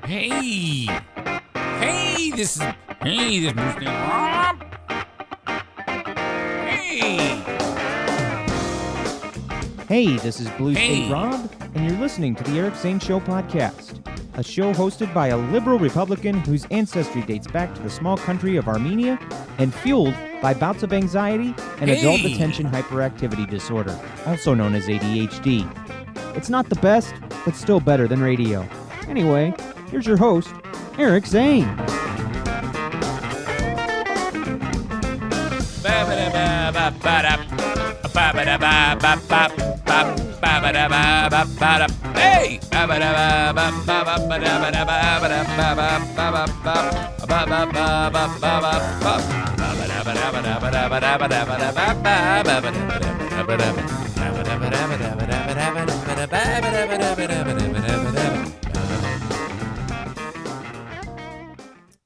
Hey, this is Blue State Rob. Hey, this is Blue State Rob, and you're listening to the Eric Zane Show podcast, a show hosted by a liberal Republican whose ancestry dates back to the small country of Armenia and fueled by bouts of anxiety and adult attention hyperactivity disorder, also known as ADHD. It's not the best, but still better than radio. Anyway, here's your host, Eric Zane. Hey!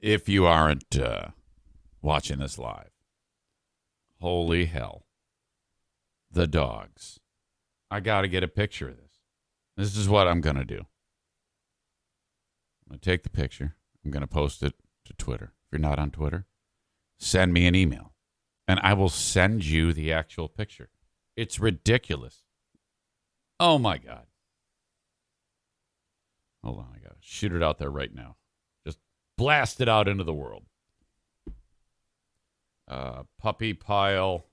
If you aren't watching this live, holy hell, the dogs. I got to get a picture of this. This is what I'm going to do. I'm going to take the picture. I'm going to post it to Twitter. If you're not on Twitter, send me an email, and I will send you the actual picture. It's ridiculous. Oh, my God. Hold on. I got to shoot it out there right now. Just blast it out into the world. Puppy pile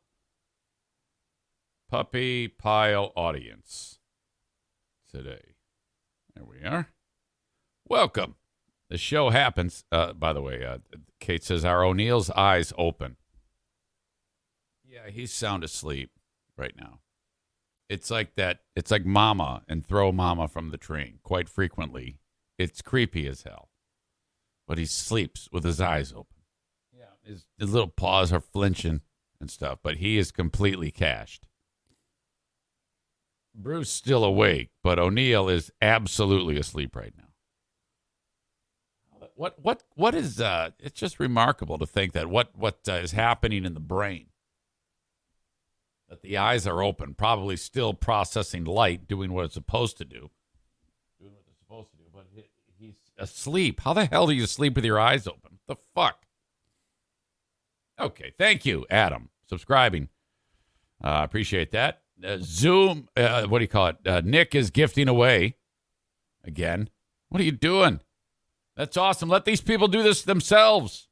audience today. There we are. Welcome. The show happens. By the way, Kate says, are O'Neill's eyes open? Yeah, he's sound asleep right now. It's like that. It's like Mama and Throw Mama from the Train. Quite frequently, it's creepy as hell. But he sleeps with his eyes open. Yeah, his little paws are flinching and stuff, but he is completely cached. Bruce still awake, but O'Neill is absolutely asleep right now. What is it's just remarkable to think that what is happening in the brain, that the eyes are open, probably still processing light, doing what it's supposed to do, but he's asleep. How the hell do you sleep with your eyes open? What the fuck? Okay, thank you, Adam, subscribing. Appreciate that. Zoom, what do you call it? Nick is gifting away again. What are you doing? That's awesome. Let these people do this themselves.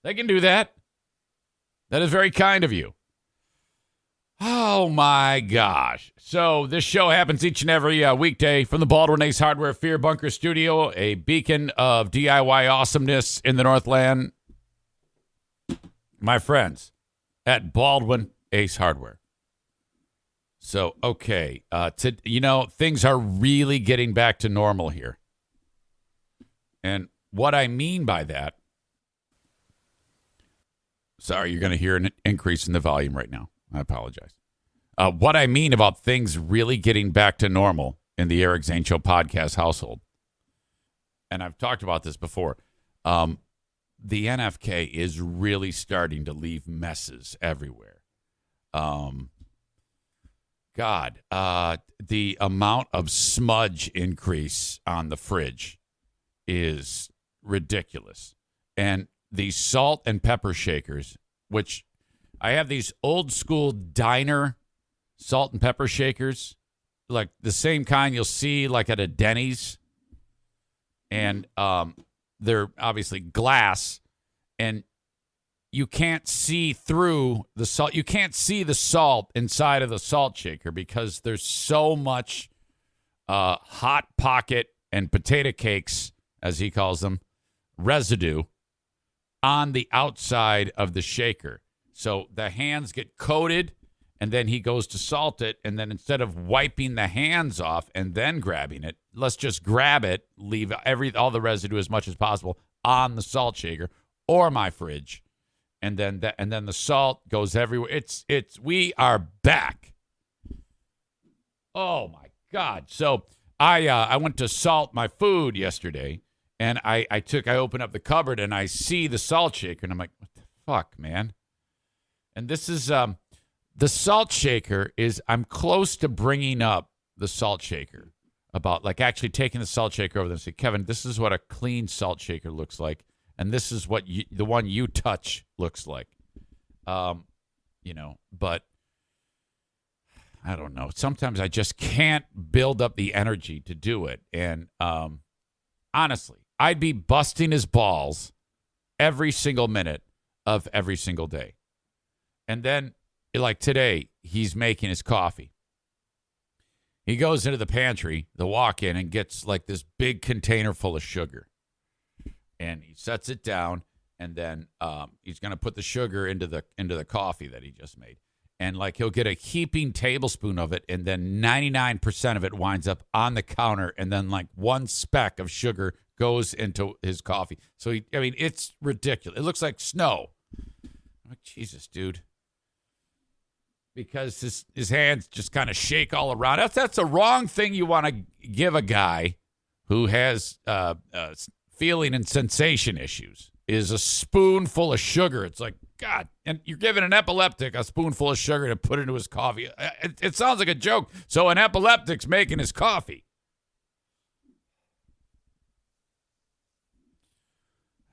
They can do that. That is very kind of you. Oh, my gosh. So this show happens each and every weekday from the Baldwin Ace Hardware Fear Bunker Studio, a beacon of DIY awesomeness in the Northland. My friends at Baldwin Ace Hardware. So, okay, things are really getting back to normal here. And what I mean by that, sorry, you're going to hear an increase in the volume right now. I apologize. What I mean about things really getting back to normal in the Eric Zane Show podcast household, and I've talked about this before, the NFK is really starting to leave messes everywhere. The amount of smudge increase on the fridge is ridiculous. And the salt and pepper shakers, which I have these old school diner salt and pepper shakers, like the same kind you'll see like at a Denny's. And they're obviously glass, and you can't see through the salt. You can't see the salt inside of the salt shaker because there's so much Hot Pocket and potato cakes, as he calls them, residue on the outside of the shaker. So the hands get coated, and then he goes to salt it, and then instead of wiping the hands off and then grabbing it, let's just grab it, leave all the residue as much as possible on the salt shaker or my fridge. And then the salt goes everywhere. We are back. Oh my God. So I went to salt my food yesterday, and I open up the cupboard and I see the salt shaker, and I'm like, what the fuck, man? And this is the salt shaker is, I'm close to bringing up the salt shaker. about like actually taking the salt shaker over there and say, Kevin, this is what a clean salt shaker looks like, and this is what the one you touch looks like. But I don't know. Sometimes I just can't build up the energy to do it. And honestly, I'd be busting his balls every single minute of every single day. And then, like today, he's making his coffee. He goes into the pantry, the walk-in, and gets like this big container full of sugar. And he sets it down, and then he's going to put the sugar into the coffee that he just made. And like he'll get a heaping tablespoon of it, and then 99% of it winds up on the counter, and then like one speck of sugar goes into his coffee. So it's ridiculous. It looks like snow. I'm like, Jesus, dude. Because his hands just kind of shake all around. That's the wrong thing you want to give a guy who has feeling and sensation issues, is a spoonful of sugar. It's like, God, and you're giving an epileptic a spoonful of sugar to put into his coffee. It sounds like a joke. So an epileptic's making his coffee.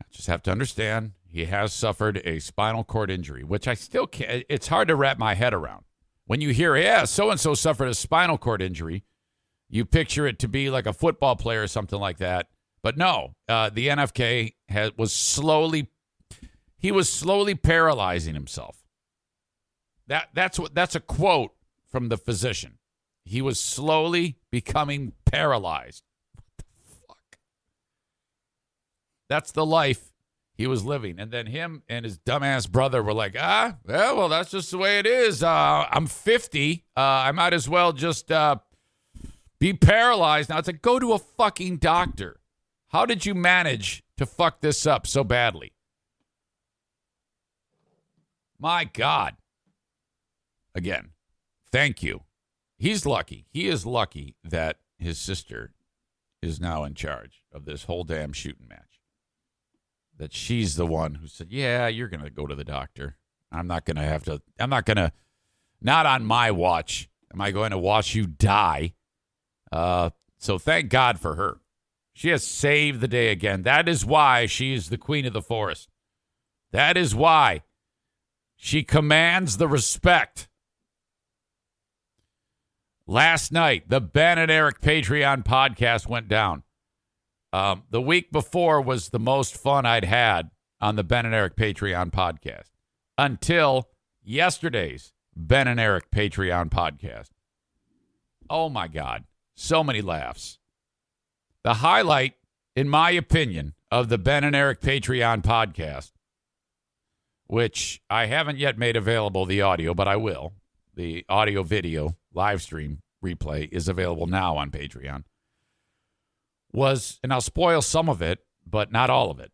I just have to understand he has suffered a spinal cord injury, which I still can't. It's hard to wrap my head around. When you hear, so-and-so suffered a spinal cord injury, you picture it to be like a football player or something like that. But no, the NFK was slowly paralyzing himself. That's a quote from the physician. He was slowly becoming paralyzed. What the fuck? That's the life he was living. And then him and his dumbass brother were like, well, that's just the way it is. I'm 50. I might as well just be paralyzed. Now it's like, go to a fucking doctor. How did you manage to fuck this up so badly? My God. Again, thank you. He's lucky. He is lucky that his sister is now in charge of this whole damn shooting match. That she's the one who said, yeah, you're going to go to the doctor. Not on my watch am I going to watch you die. So thank God for her. She has saved the day again. That is why she is the queen of the forest. That is why she commands the respect. Last night, the Ben and Eric Patreon podcast went down. The week before was the most fun I'd had on the Ben and Eric Patreon podcast until yesterday's Ben and Eric Patreon podcast. Oh, my God. So many laughs. The highlight, in my opinion, of the Ben and Eric Patreon podcast, which I haven't yet made available the audio, but I will. The audio video live stream replay is available now on Patreon. And I'll spoil some of it, but not all of it.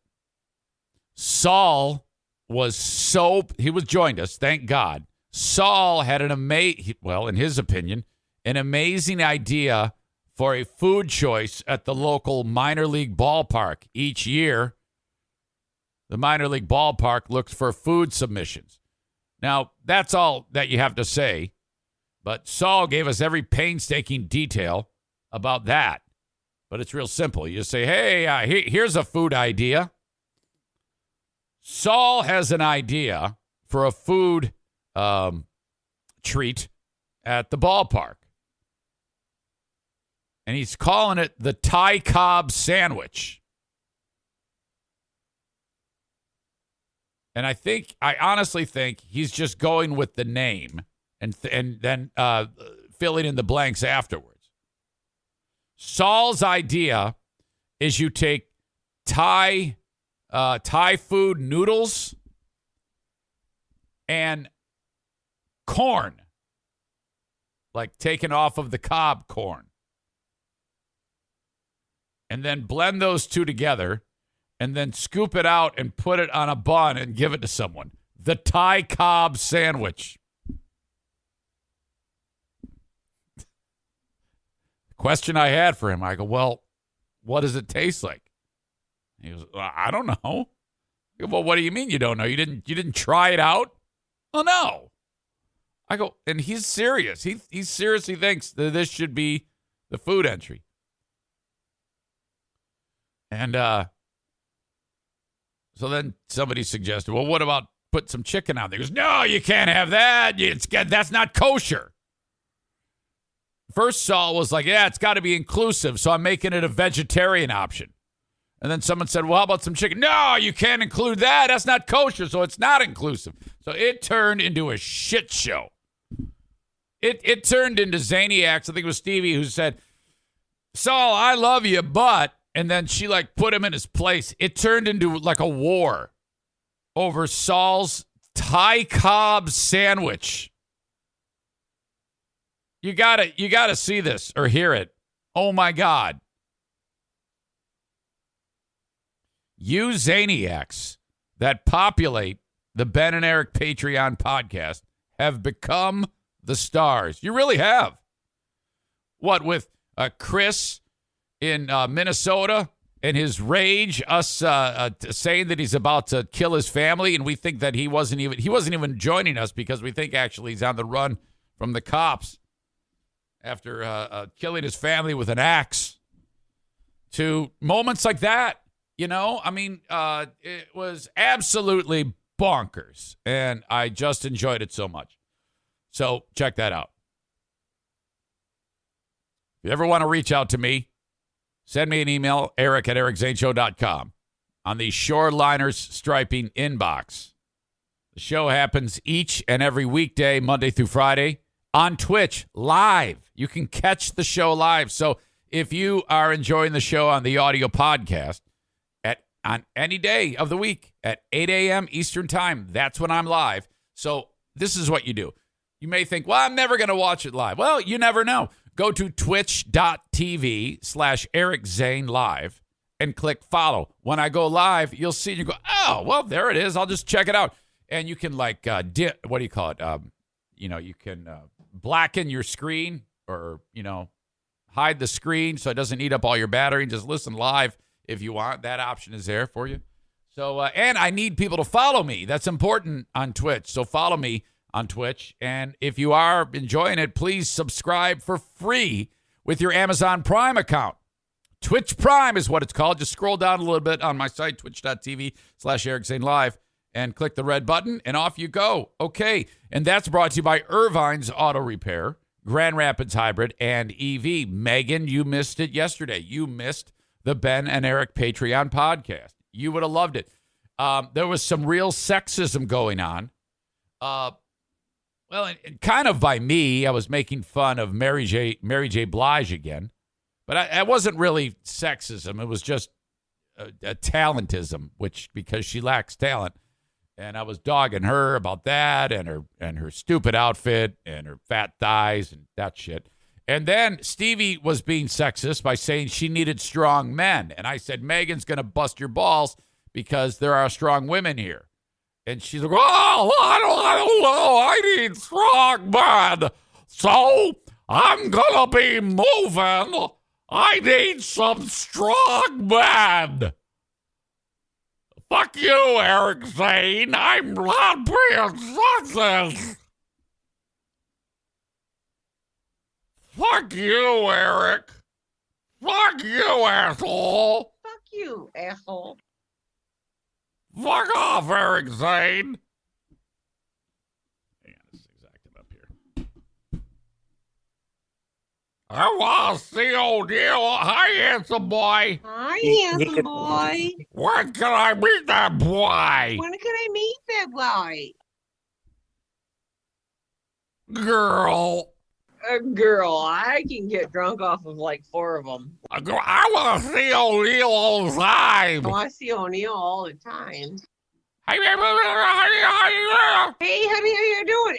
Saul he joined us, thank God. Saul had in his opinion, an amazing idea for a food choice at the local minor league ballpark. Each year, the minor league ballpark looks for food submissions. Now, that's all that you have to say, but Saul gave us every painstaking detail about that. But it's real simple. You just say, hey, here's a food idea. Saul has an idea for a food treat at the ballpark. And he's calling it the Thai Cobb sandwich. And I honestly think he's just going with the name and then filling in the blanks afterwards. Saul's idea is you take Thai food noodles and corn, like taken off of the Cobb corn. And then blend those two together and then scoop it out and put it on a bun and give it to someone. The Thai Cobb sandwich. Question I had for him, I go, well, what does it taste like? He goes, I don't know. I go, well, what do you mean you don't know? You didn't try it out? Oh, no. I go, and he's serious. He seriously thinks that this should be the food entry. And so then somebody suggested, well, what about put some chicken on there? He goes, no, you can't have that. That's not kosher. First, Saul was like, yeah, it's got to be inclusive, so I'm making it a vegetarian option. And then someone said, well, how about some chicken? No, you can't include that. That's not kosher, so it's not inclusive. So it turned into a shit show. It turned into Zaniacs. I think it was Steevigh who said, Saul, I love you, but, and then she like put him in his place. It turned into like a war over Saul's Thai Cobb sandwich. You gotta see this or hear it. Oh my God. You Zaniacs that populate the Ben and Eric Patreon podcast have become the stars. You really have. What with Chris in Minnesota and his rage, us saying that he's about to kill his family, and we think that he wasn't even joining us because we think actually he's on the run from the cops after killing his family with an axe. To moments like that, you know, I mean, it was absolutely bonkers, and I just enjoyed it so much. So check that out. If you ever want to reach out to me, send me an email, eric@ericzaneshow.com, on the Shoreliners Striping inbox. The show happens each and every weekday, Monday through Friday, on Twitch, live. You can catch the show live. So if you are enjoying the show on the audio podcast, on any day of the week at 8 a.m. Eastern Time, that's when I'm live. So this is what you do. You may think, well, I'm never going to watch it live. Well, you never know. Go to twitch.tv/Eric Zane Live and click follow. When I go live, you'll see and you go, oh, well, there it is. I'll just check it out. And you can like, what do you call it? You can blacken your screen or, hide the screen so it doesn't eat up all your battery and just listen live. If you want, that option is there for you. So, and I need people to follow me. That's important on Twitch. So follow me on Twitch. And if you are enjoying it, please subscribe for free with your Amazon Prime account. Twitch Prime is what it's called. Just scroll down a little bit on my site, twitch.tv/Eric Zane Live, and click the red button, and off you go. Okay. And that's brought to you by Irvine's Auto Repair, Grand Rapids Hybrid, and EV. Megan, you missed it yesterday. You missed the Ben and Eric Patreon podcast. You would have loved it. There was some real sexism going on. Well, and kind of by me. I was making fun of Mary J. Blige again. But it wasn't really sexism. It was just a talentism, which because she lacks talent. And I was dogging her about that and her stupid outfit and her fat thighs and that shit. And then Steevigh was being sexist by saying she needed strong men. And I said, Megan's going to bust your balls because there are strong women here. And she's like, oh, I don't know. I need strong men. So I'm going to be moving. I need some strong men. Fuck you, Eric Zane. I'm not being sexist. Fuck you, Eric. Fuck you, asshole. Fuck you, asshole. Fuck off, Eric Zane. Hang on, this thing's acting up here. I want to see O'Neill. Hi, handsome boy. Hi, handsome boy. When can I meet that boy? When can I meet that boy? Girl. Girl, I can get drunk off of like 4 of them. I want to see O'Neill all the time. I want to see O'Neill all the time. Hey, Hey, honey, how you doing?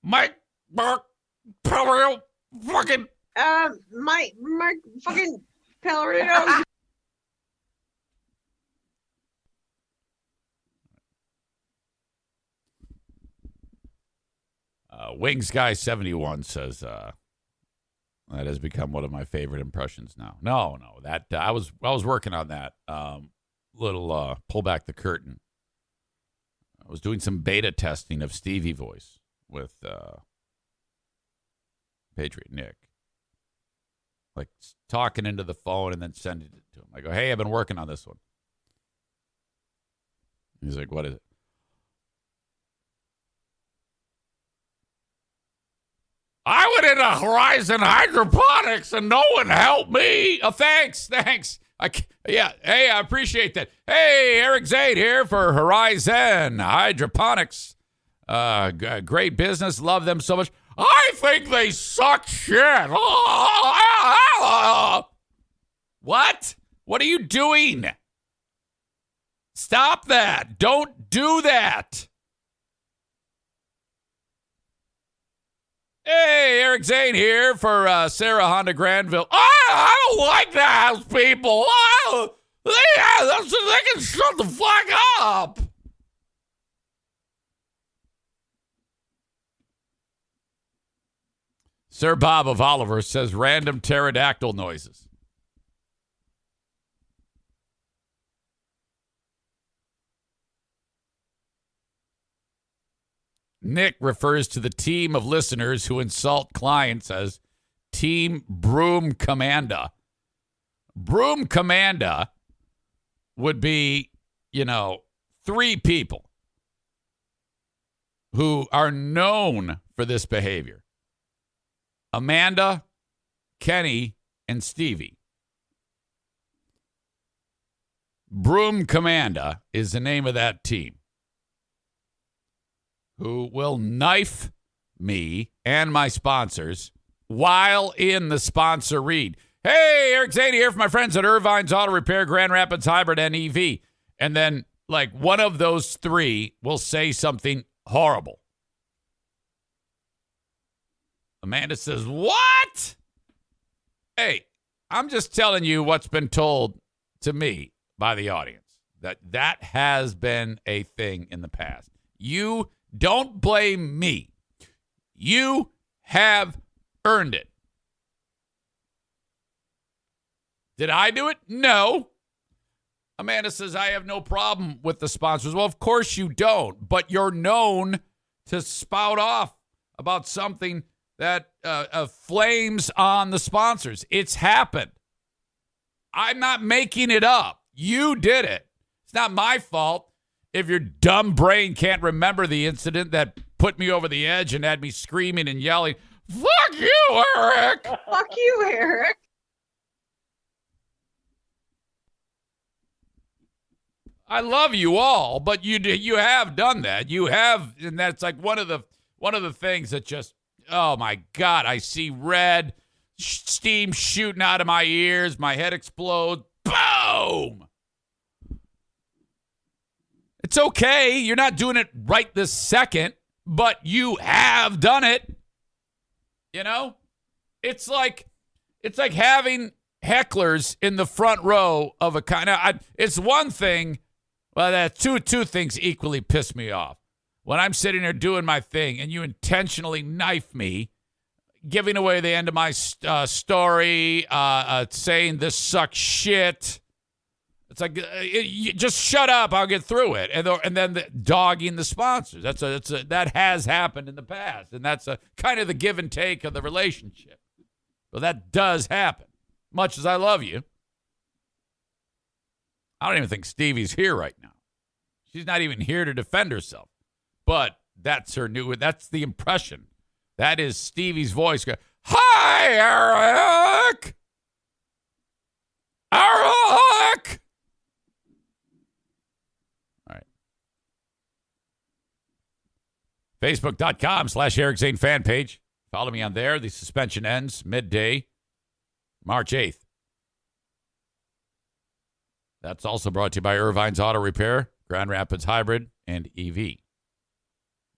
Mike, Mark, Pellerio, fucking. Mark fucking Pellerito. Wings Guy 71 says that has become one of my favorite impressions now. No, that I was working on that little pull back the curtain. I was doing some beta testing of Steevigh voice with Patriot Nick. like talking into the phone and then sending it to him. I go, hey, I've been working on this one. He's like, what is it? I went into Horizon Hydroponics and no one helped me. Oh, thanks. Hey, I appreciate that. Hey, Eric Zane here for Horizon Hydroponics. Great business. Love them so much. I think they suck shit. What? What are you doing? Stop that. Don't do that. Hey, Eric Zane here for Sarah Honda Granville. I don't like those people. They can shut the fuck up. Sir Bob of Oliver says random pterodactyl noises. Nick refers to the team of listeners who insult clients as Team Broom Commander. Broom Commander would be, 3 people who are known for this behavior. Amanda, Kenny, and Steevigh. Broom Commander is the name of that team, who will knife me and my sponsors while in the sponsor read. Hey, Eric Zane here for my friends at Irvine's Auto Repair, Grand Rapids Hybrid, and EV. And then, one of those 3 will say something horrible. Amanda says, what? Hey, I'm just telling you what's been told to me by the audience. That has been a thing in the past. You don't blame me. You have earned it. Did I do it? No. Amanda says, I have no problem with the sponsors. Well, of course you don't, but you're known to spout off about something that flames on the sponsors. It's happened. I'm not making it up. You did it. It's not my fault if your dumb brain can't remember the incident that put me over the edge and had me screaming and yelling, fuck you, Eric! Fuck you, Eric. I love you all, but you have done that. You have, and that's one of the things that just, oh my God, I see red, steam shooting out of my ears, my head explodes, boom! It's okay. You're not doing it right this second, but you have done it. It's like having hecklers in the front row of a kind of. It's one thing. Well, that two things equally piss me off. When I'm sitting there doing my thing and you intentionally knife me, giving away the end of my story, saying this sucks shit. It's like, you just shut up. I'll get through it. And then dogging the sponsors. That has happened in the past. And that's kind of the give and take of the relationship. Well, that does happen. Much as I love you. I don't even think Stevie's here right now. She's not even here to defend herself. But that's the impression. That is Stevie's voice. Hi, Eric! Eric! All right. Facebook.com/Eric Zane fan page. Follow me on there. The suspension ends midday, March 8th. That's also brought to you by Irvine's Auto Repair, Grand Rapids Hybrid, and EV.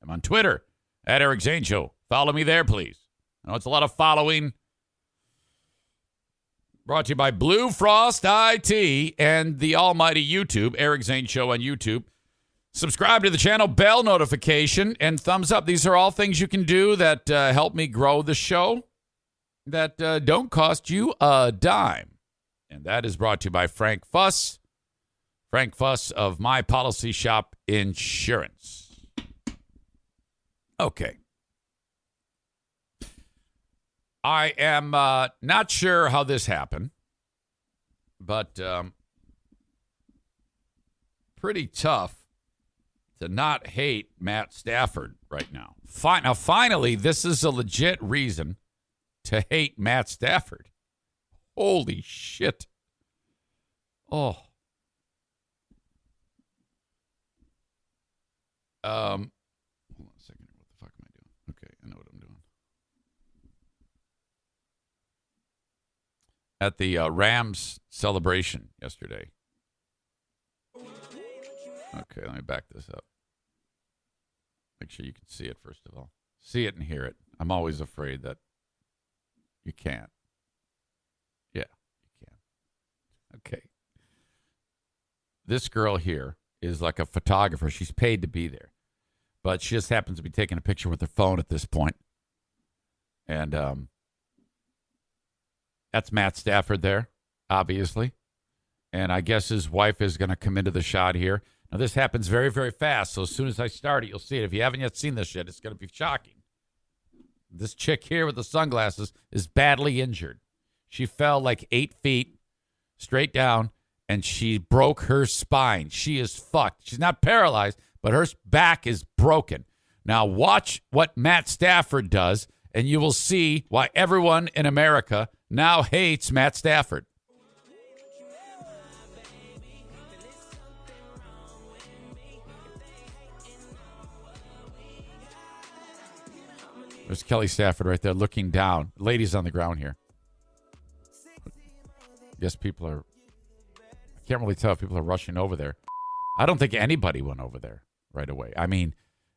I'm on Twitter at Eric Zane Show. Follow me there, please. I know it's a lot of following. Brought to you by Blue Frost IT and the almighty YouTube, Eric Zane Show on YouTube. Subscribe to the channel, bell notification, and thumbs up. These are all things you can do that help me grow the show that don't cost you a dime. And that is brought to you by Frank Fuss. Frank Fuss of My Policy Shop Insurance. Okay. I am not sure how this happened, but pretty tough to not hate Matt Stafford right now. Now, finally, this is a legit reason to hate Matt Stafford. Holy shit. Oh. Hold on a second. What the fuck am I doing? Okay, I know what I'm doing. At the Rams celebration yesterday. Okay, let me back this up. Make sure you can see it, first of all. See it and hear it. I'm always afraid that you can't. Yeah, you can. Okay. This girl here is like a photographer. She's paid to be there. But she just happens to be taking a picture with her phone at this point. And that's Matt Stafford there, obviously. And I guess his wife is going to come into the shot here. Now, this happens very, very fast. So as soon as I start it, you'll see it. If you haven't yet seen this yet, it's going to be shocking. This chick here with the sunglasses is badly injured. She fell like 8 feet straight down, and she broke her spine. She is fucked. She's not paralyzed, but her back is broken. Now, watch what Matt Stafford does, and you will see why everyone in America now hates Matt Stafford. There's Kelly Stafford right there looking down. Ladies on the ground here. Yes, people are... I can't really tell if people are rushing over there. I don't think anybody went over there right away. I mean,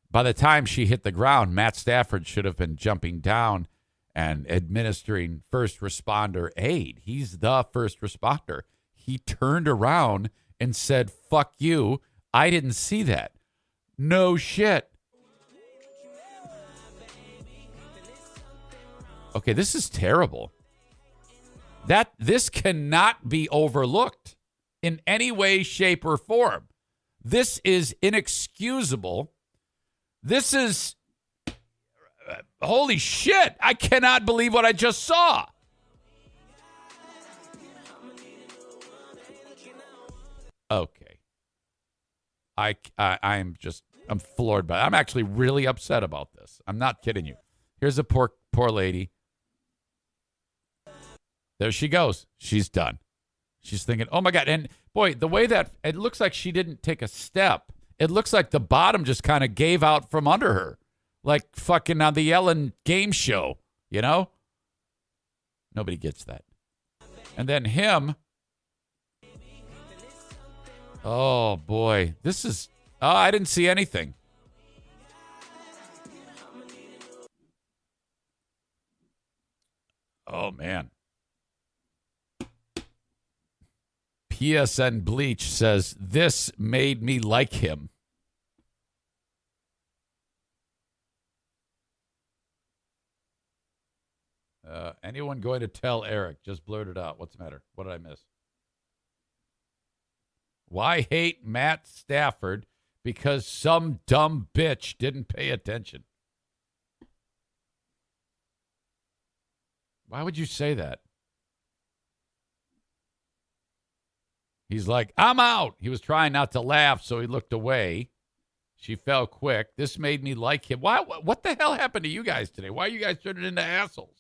by the time she hit the ground, Matt Stafford should have been jumping down and administering first responder aid. He's the first responder. He turned around and said, "Fuck you. I didn't see that." No shit. Okay, this is terrible. This cannot be overlooked in any way, shape, or form. This is inexcusable. This is... holy shit. I cannot believe what I just saw. Okay. I'm floored by it. I'm actually really upset about this. I'm not kidding you. Here's a poor lady. There she goes. She's done. She's thinking, oh my God. And boy, the way that it looks like she didn't take a step. It looks like the bottom just kind of gave out from under her. Like fucking on the Ellen game show, you know? Nobody gets that. And then him. Oh boy. This is, I didn't see anything. Oh man. PSN Bleach says, this made me like him. Anyone going to tell Eric? Just blurted out. What's the matter? What did I miss? Why hate Matt Stafford? Because some dumb bitch didn't pay attention. Why would you say that? He's like, I'm out. He was trying not to laugh, so he looked away. She fell quick. This made me like him. Why? What the hell happened to you guys today? Why are you guys turning into assholes?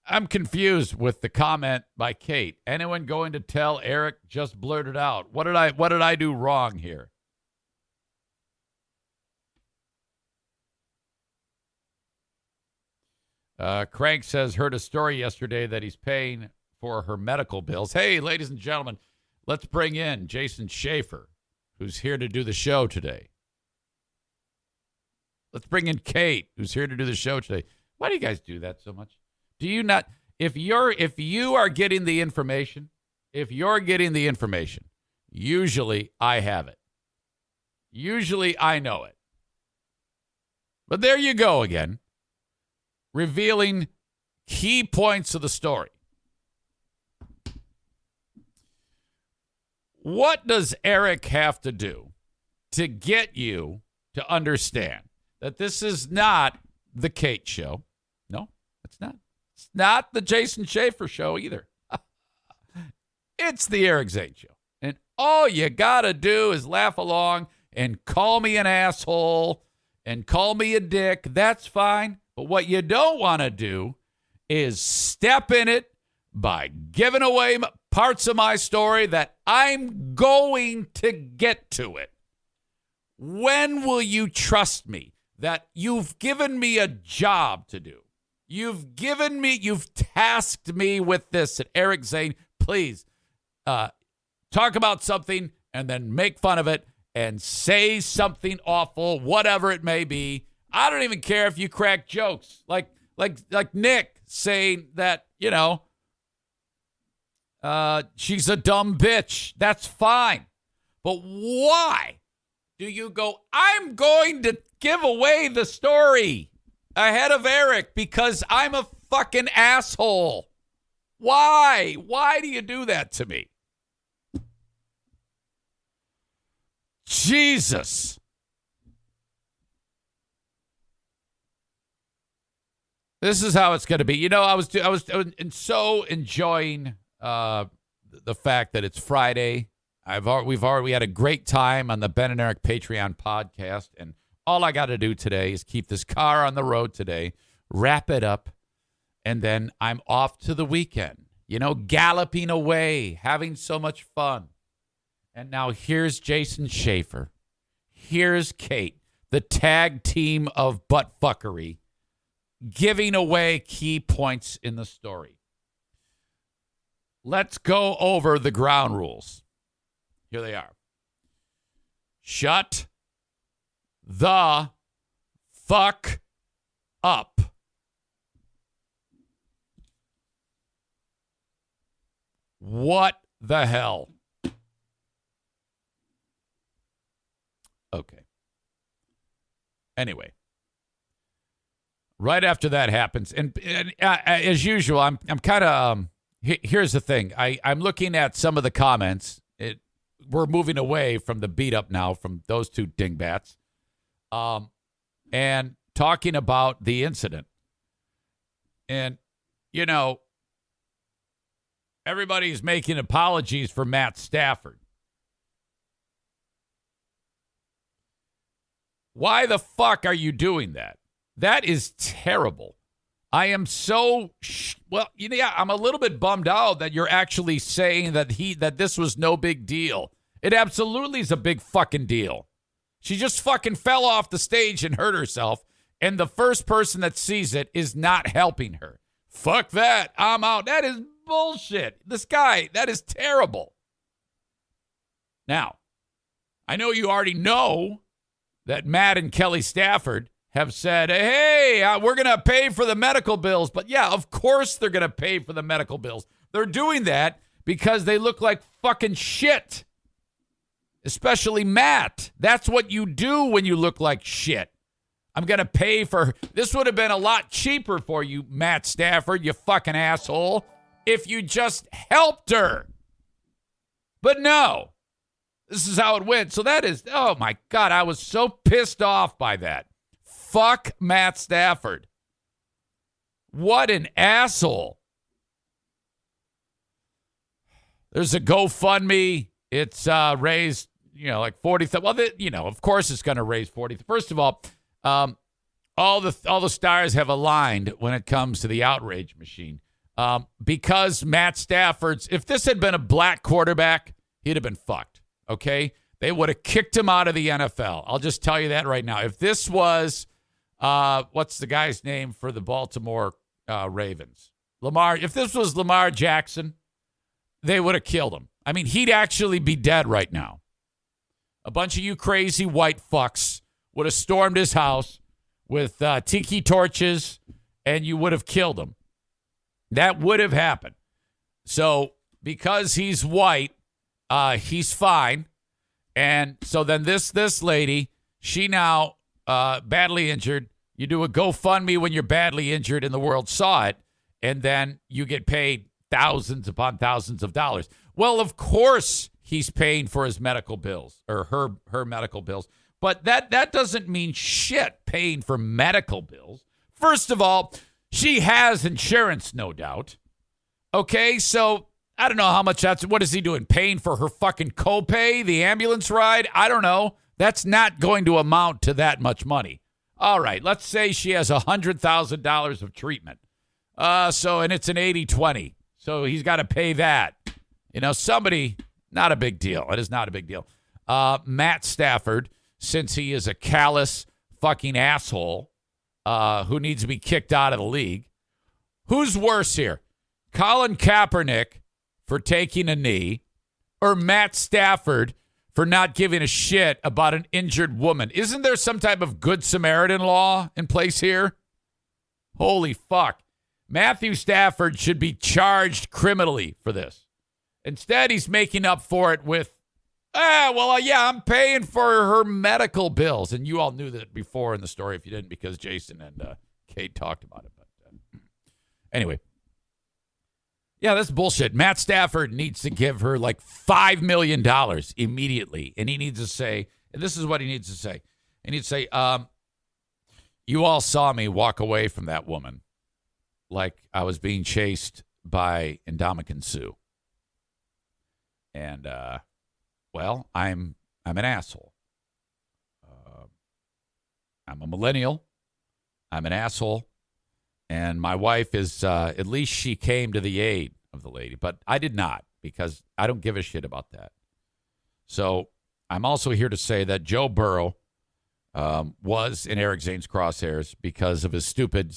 I'm confused with the comment by Kate. Anyone going to tell Eric? Just blurted out. What did I do wrong here? Crank says, heard a story yesterday that he's paying for her medical bills. Hey, ladies and gentlemen, let's bring in Jason Schaefer, who's here to do the show today. Let's bring in Kate, who's here to do the show today. Why do you guys do that so much? Do you not? If you are getting the information, usually I have it. Usually I know it. But there you go again. Revealing key points of the story. What does Eric have to do to get you to understand that this is not the Kate Show. No, it's not. It's not the Jason Schaefer Show either. It's the Eric Zane Show. And all you got to do is laugh along and call me an asshole and call me a dick. That's fine. But what you don't want to do is step in it by giving away parts of my story that I'm going to get to it. When will you trust me that you've given me a job to do? You've tasked me with this at Eric Zane. Please talk about something and then make fun of it and say something awful, whatever it may be. I don't even care if you crack jokes like Nick saying that, she's a dumb bitch. That's fine. But why do you go, I'm going to give away the story ahead of Eric because I'm a fucking asshole? Why? Why do you do that to me? Jesus. This is how it's going to be. I was so enjoying the fact that it's Friday. We've already had a great time on the Ben and Eric Patreon podcast, and all I got to do today is keep this car on the road today, wrap it up, and then I'm off to the weekend. Galloping away, having so much fun. And now here's Jason Schaefer. Here's Kate, the tag team of buttfuckery, giving away key points in the story. Let's go over the ground rules. Here they are. Shut the fuck up. What the hell? Okay. Anyway, right after that happens, and as usual, I'm kind of here's the thing. I'm looking at some of the comments. We're moving away from the beat up now from those two dingbats, and talking about the incident. And everybody's making apologies for Matt Stafford. Why the fuck are you doing that? That is terrible. I am so I'm a little bit bummed out that you're actually saying that this was no big deal. It absolutely is a big fucking deal. She just fucking fell off the stage and hurt herself, and the first person that sees it is not helping her. Fuck that. I'm out. That is bullshit. This guy, that is terrible. Now, I know you already know that Matt and Kelly Stafford have said, hey, we're going to pay for the medical bills. But yeah, of course they're going to pay for the medical bills. They're doing that because they look like fucking shit. Especially Matt. That's what you do when you look like shit. I'm going to pay for... This would have been a lot cheaper for you, Matt Stafford, you fucking asshole, if you just helped her. But no. This is how it went. So that is... Oh, my God. I was so pissed off by that. Fuck Matt Stafford. What an asshole. There's a GoFundMe. It's raised, like 40,000. Well, of course it's going to raise 40. First of all, all the stars have aligned when it comes to the outrage machine. Because Matt Stafford's, if this had been a black quarterback, he'd have been fucked. Okay? They would have kicked him out of the NFL. I'll just tell you that right now. If this was, what's the guy's name for the Baltimore Ravens? If this was Lamar Jackson, they would have killed him. I mean, he'd actually be dead right now. A bunch of you crazy white fucks would have stormed his house with tiki torches, and you would have killed him. That would have happened. So because he's white, he's fine. And so then this lady, she now badly injured. You do a GoFundMe when you're badly injured and the world saw it, and then you get paid thousands upon thousands of dollars. Well, of course he's paying for his medical bills or her medical bills. But that doesn't mean shit paying for medical bills. First of all, she has insurance, no doubt. Okay, so I don't know how much what is he doing? Paying for her fucking copay, the ambulance ride? I don't know. That's not going to amount to that much money. All right, let's say she has $100,000 of treatment. And it's an 80-20. So he's got to pay that. Somebody, not a big deal. It is not a big deal. Matt Stafford, since he is a callous fucking asshole who needs to be kicked out of the league. Who's worse here? Colin Kaepernick for taking a knee or Matt Stafford for not giving a shit about an injured woman? Isn't there some type of Good Samaritan law in place here? Holy fuck. Matthew Stafford should be charged criminally for this. Instead, he's making up for it with, I'm paying for her medical bills. And you all knew that before in the story if you didn't, because Jason and Kate talked about it. But anyway. Yeah, that's bullshit. Matt Stafford needs to give her like $5 million immediately. And he needs to say, and this is what he needs to say. He needs to say, you all saw me walk away from that woman like I was being chased by Indomitian Sue. And, I'm an asshole. I'm a millennial. I'm an asshole. And my wife is, at least she came to the aid of the lady. But I did not, because I don't give a shit about that. So I'm also here to say that Joe Burrow was in Eric Zane's crosshairs because of his stupid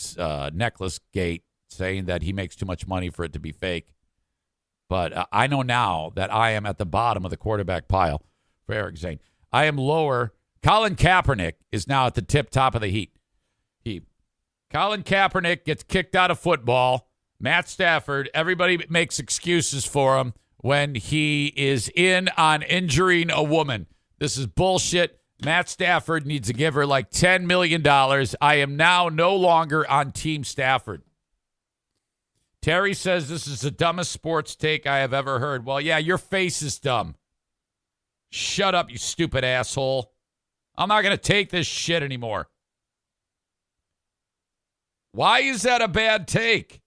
necklace gate, saying that he makes too much money for it to be fake. But I know now that I am at the bottom of the quarterback pile for Eric Zane. I am lower. Colin Kaepernick is now at the top of the heap. Colin Kaepernick gets kicked out of football. Matt Stafford, everybody makes excuses for him when he is in on injuring a woman. This is bullshit. Matt Stafford needs to give her like $10 million. I am now no longer on Team Stafford. Terry says this is the dumbest sports take I have ever heard. Well, yeah, your face is dumb. Shut up, you stupid asshole. I'm not going to take this shit anymore. Why is that a bad take?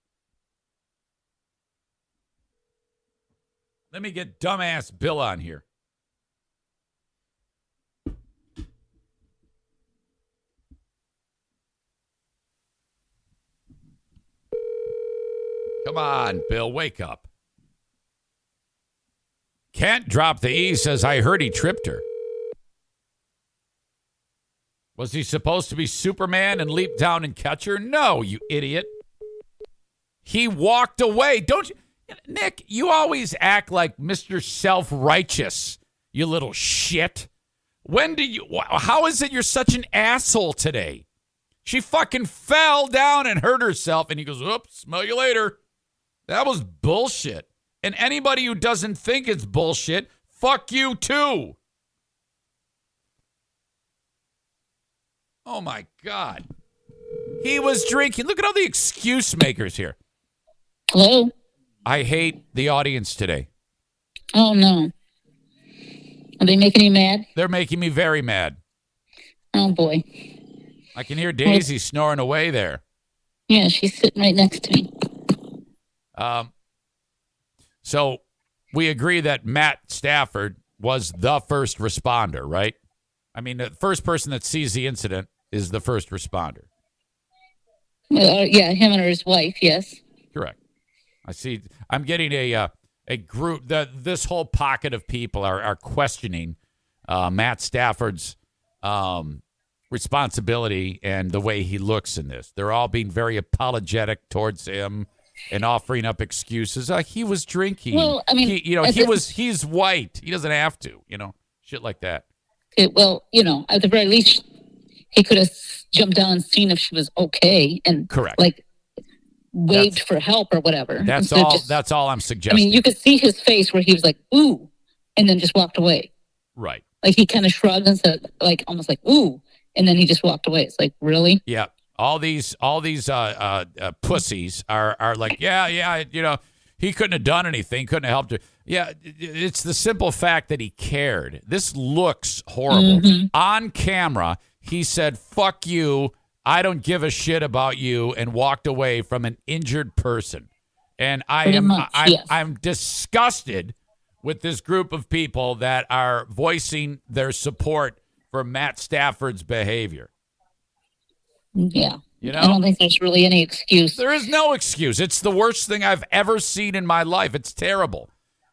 Let me get dumbass Bill on here. Come on, Bill, wake up. Can't drop the E says, I heard he tripped her. Was he supposed to be Superman and leap down and catch her? No, you idiot. He walked away. Don't you, Nick, you always act like Mr. Self-Righteous, you little shit. How is it you're such an asshole today? She fucking fell down and hurt herself, and he goes, oops, smell you later. That was bullshit. And anybody who doesn't think it's bullshit, fuck you too. Oh, my God. He was drinking. Look at all the excuse makers here. Hello? I hate the audience today. Oh, no. Are they making you mad? They're making me very mad. Oh, boy. I can hear Daisy snoring away there. Yeah, she's sitting right next to me. So we agree that Matt Stafford was the first responder, right? I mean, the first person that sees the incident is the first responder. Yeah, him and his wife, yes. Correct. I see. I'm getting a group. This whole pocket of people are questioning Matt Stafford's responsibility and the way he looks in this. They're all being very apologetic towards him and offering up excuses. He was drinking. Well, I mean, he's white. He doesn't have to, shit like that. At the very least, he could have jumped down and seen if she was okay and correct, waved for help or whatever. That's all. That's all I'm suggesting. I mean, you could see his face where he was like, "Ooh," and then just walked away. Right. Like he kind of shrugged and said, almost like, "Ooh," and then he just walked away. It's like, really? Yeah. All these pussies are like, yeah, he couldn't have done anything, couldn't have helped her. Yeah, it's the simple fact that he cared. This looks horrible. Mm-hmm. On camera, he said, "Fuck you. I don't give a shit about you," and walked away from an injured person. And I'm disgusted with this group of people that are voicing their support for Matt Stafford's behavior. Yeah. You know? I don't think there's really any excuse. There is no excuse. It's the worst thing I've ever seen in my life. It's terrible.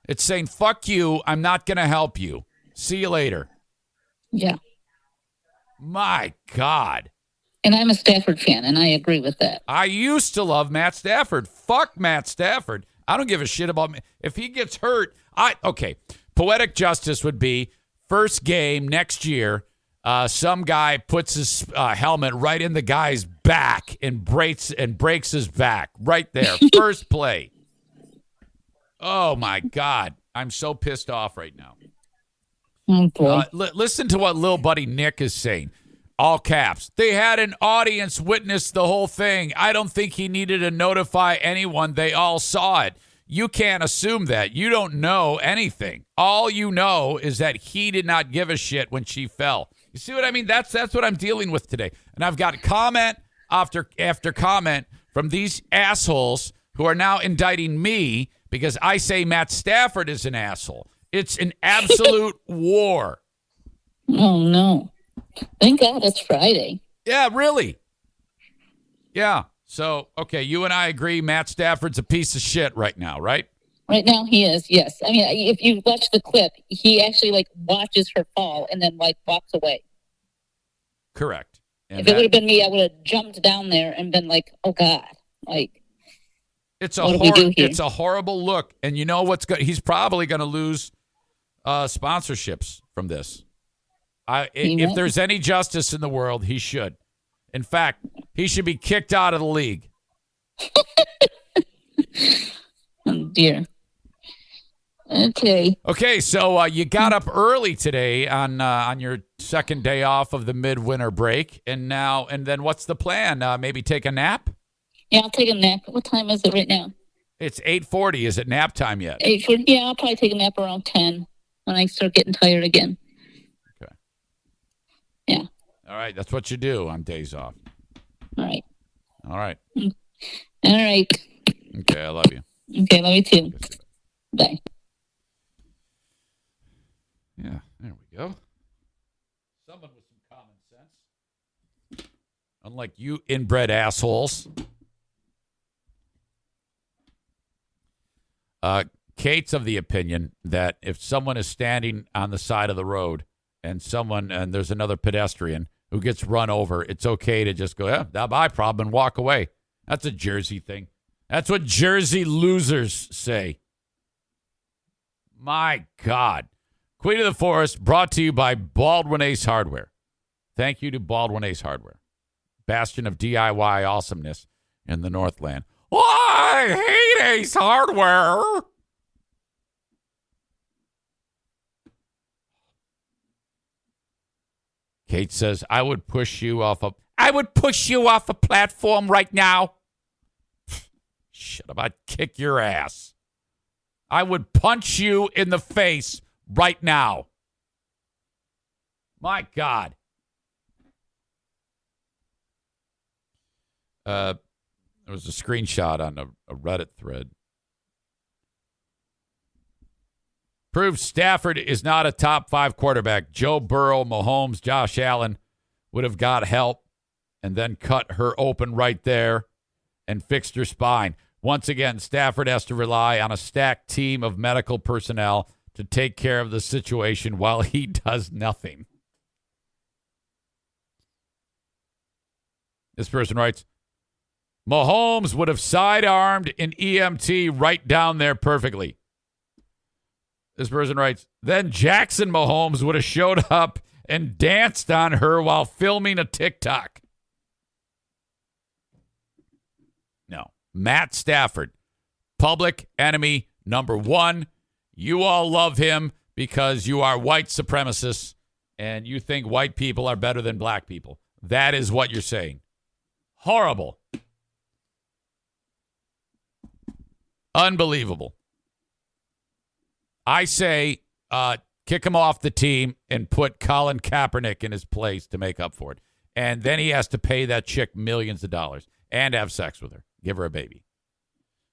It's saying, "Fuck you. I'm not going to help you. See you later." Yeah. My God. And I'm a Stafford fan, and I agree with that. I used to love Matt Stafford. Fuck Matt Stafford. I don't give a shit about me. If he gets hurt, okay. Poetic justice would be first game next year, some guy puts his helmet right in the guy's back and breaks his back right there. First play. Oh, my God. I'm so pissed off right now. Oh, boy. Listen to what little buddy Nick is saying. All caps. They had an audience witness the whole thing. I don't think he needed to notify anyone. They all saw it. You can't assume that. You don't know anything. All you know is that he did not give a shit when she fell. You see what I mean? That's what I'm dealing with today. And I've got comment after comment from these assholes who are now indicting me because I say Matt Stafford is an asshole. It's an absolute war. Oh, no. Thank God it's Friday. Yeah, really. Yeah. So, okay, you and I agree Matt Stafford's a piece of shit right now, right? Right now he is, yes. I mean, if you watch the clip, he actually, watches her fall and then, walks away. Correct. And if it would have been me, I would have jumped down there and been like, oh, God. It's it's a horrible look. And you know what's good? He's probably going to lose sponsorships from this. If there's any justice in the world, he should. In fact, he should be kicked out of the league. Oh, dear. Okay. Okay, so you got up early today on your second day off of the midwinter break, and then what's the plan? Maybe take a nap? Yeah, I'll take a nap. What time is it right now? It's 8:40. Is it nap time yet? 8:40. Yeah, I'll probably take a nap around 10 when I start getting tired again. Okay. Yeah. All right, that's what you do on days off. All right. All right. All right. Okay, I love you. Okay, love you too. Bye. Yeah, there we go. Someone with some common sense. Unlike you inbred assholes. Kate's of the opinion that if someone is standing on the side of the road and there's another pedestrian who gets run over, it's okay to just go, yeah, not my problem, and walk away. That's a Jersey thing. That's what Jersey losers say. My God. Queen of the Forest, brought to you by Baldwin Ace Hardware. Thank you to Baldwin Ace Hardware, bastion of DIY awesomeness in the Northland. Oh, I hate Ace Hardware. Kate says, I would push you off a platform right now. Shut up, I'd kick your ass. I would punch you in the face right now. My God. There was a screenshot on a Reddit thread. Proves Stafford is not a top 5 quarterback. Joe Burrow, Mahomes, Josh Allen would have got help and then cut her open right there and fixed her spine. Once again, Stafford has to rely on a stacked team of medical personnel to take care of the situation while he does nothing. This person writes, Mahomes would have sidearmed an EMT right down there perfectly. This person writes, then Jackson Mahomes would have showed up and danced on her while filming a TikTok. No. Matt Stafford, public enemy number 1. You all love him because you are white supremacists and you think white people are better than black people. That is what you're saying. Horrible. Unbelievable. I say kick him off the team and put Colin Kaepernick in his place to make up for it. And then he has to pay that chick millions of dollars and have sex with her, give her a baby.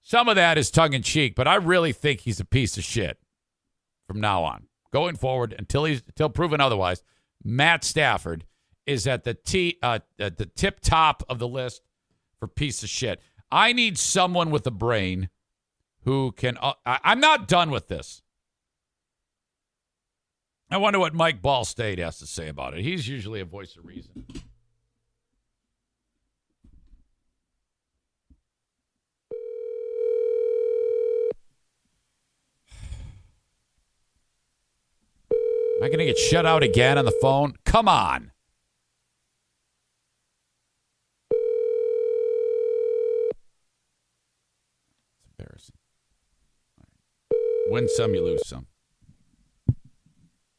Some of that is tongue-in-cheek, but I really think he's a piece of shit from now on. Going forward, until proven otherwise, Matt Stafford is at the tip top of the list for piece of shit. I need someone with a brain who can... I'm not done with this. I wonder what Mike Ball State has to say about it. He's usually a voice of reason. Am I going to get shut out again on the phone? Come on. It's embarrassing. Win some, you lose some.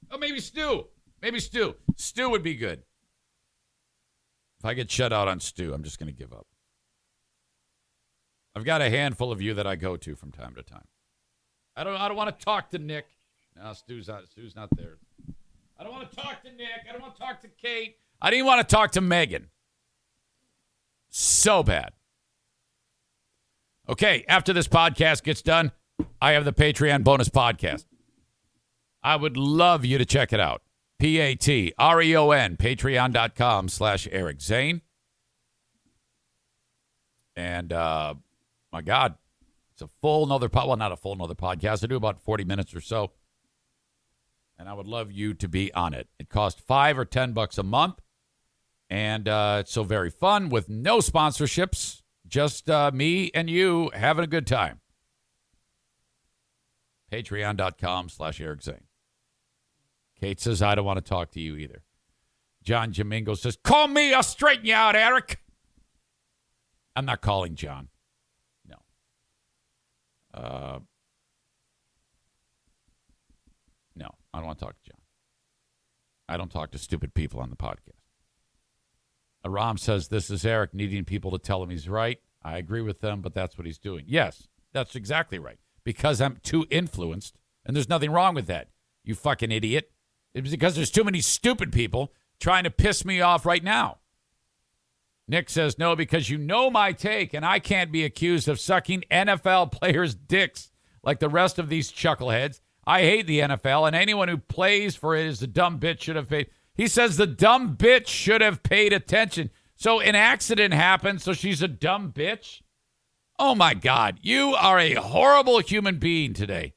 Oh, maybe Stu. Maybe Stu. Stu would be good. If I get shut out on Stu, I'm just going to give up. I've got a handful of you that I go to from time to time. I don't want to talk to Nick. No, Stu's not there. I don't want to talk to Nick. I don't want to talk to Kate. I didn't want to talk to Megan. So bad. Okay, after this podcast gets done, I have the Patreon bonus podcast. I would love you to check it out. Patreon, patreon.com/Eric Zane. And, my God, it's a full nother not a full nother podcast. I do about 40 minutes or so. And I would love you to be on it. It costs $5 or $10 a month. And it's so very fun with no sponsorships. Just me and you having a good time. Patreon.com/Eric Zane. Kate says, I don't want to talk to you either. John Jamingo says, call me, I'll straighten you out, Eric. I'm not calling John. No. No, I don't want to talk to John. I don't talk to stupid people on the podcast. Aram says, this is Eric needing people to tell him he's right. I agree with them, but that's what he's doing. Yes, that's exactly right. Because I'm too influenced, and there's nothing wrong with that, you fucking idiot. It's because there's too many stupid people trying to piss me off right now. Nick says, no, because you know my take, and I can't be accused of sucking NFL players' dicks like the rest of these chuckleheads. I hate the NFL, and anyone who plays for it is a dumb bitch should have paid. He says the dumb bitch should have paid attention. So an accident happened, so she's a dumb bitch? Oh, my God. You are a horrible human being today.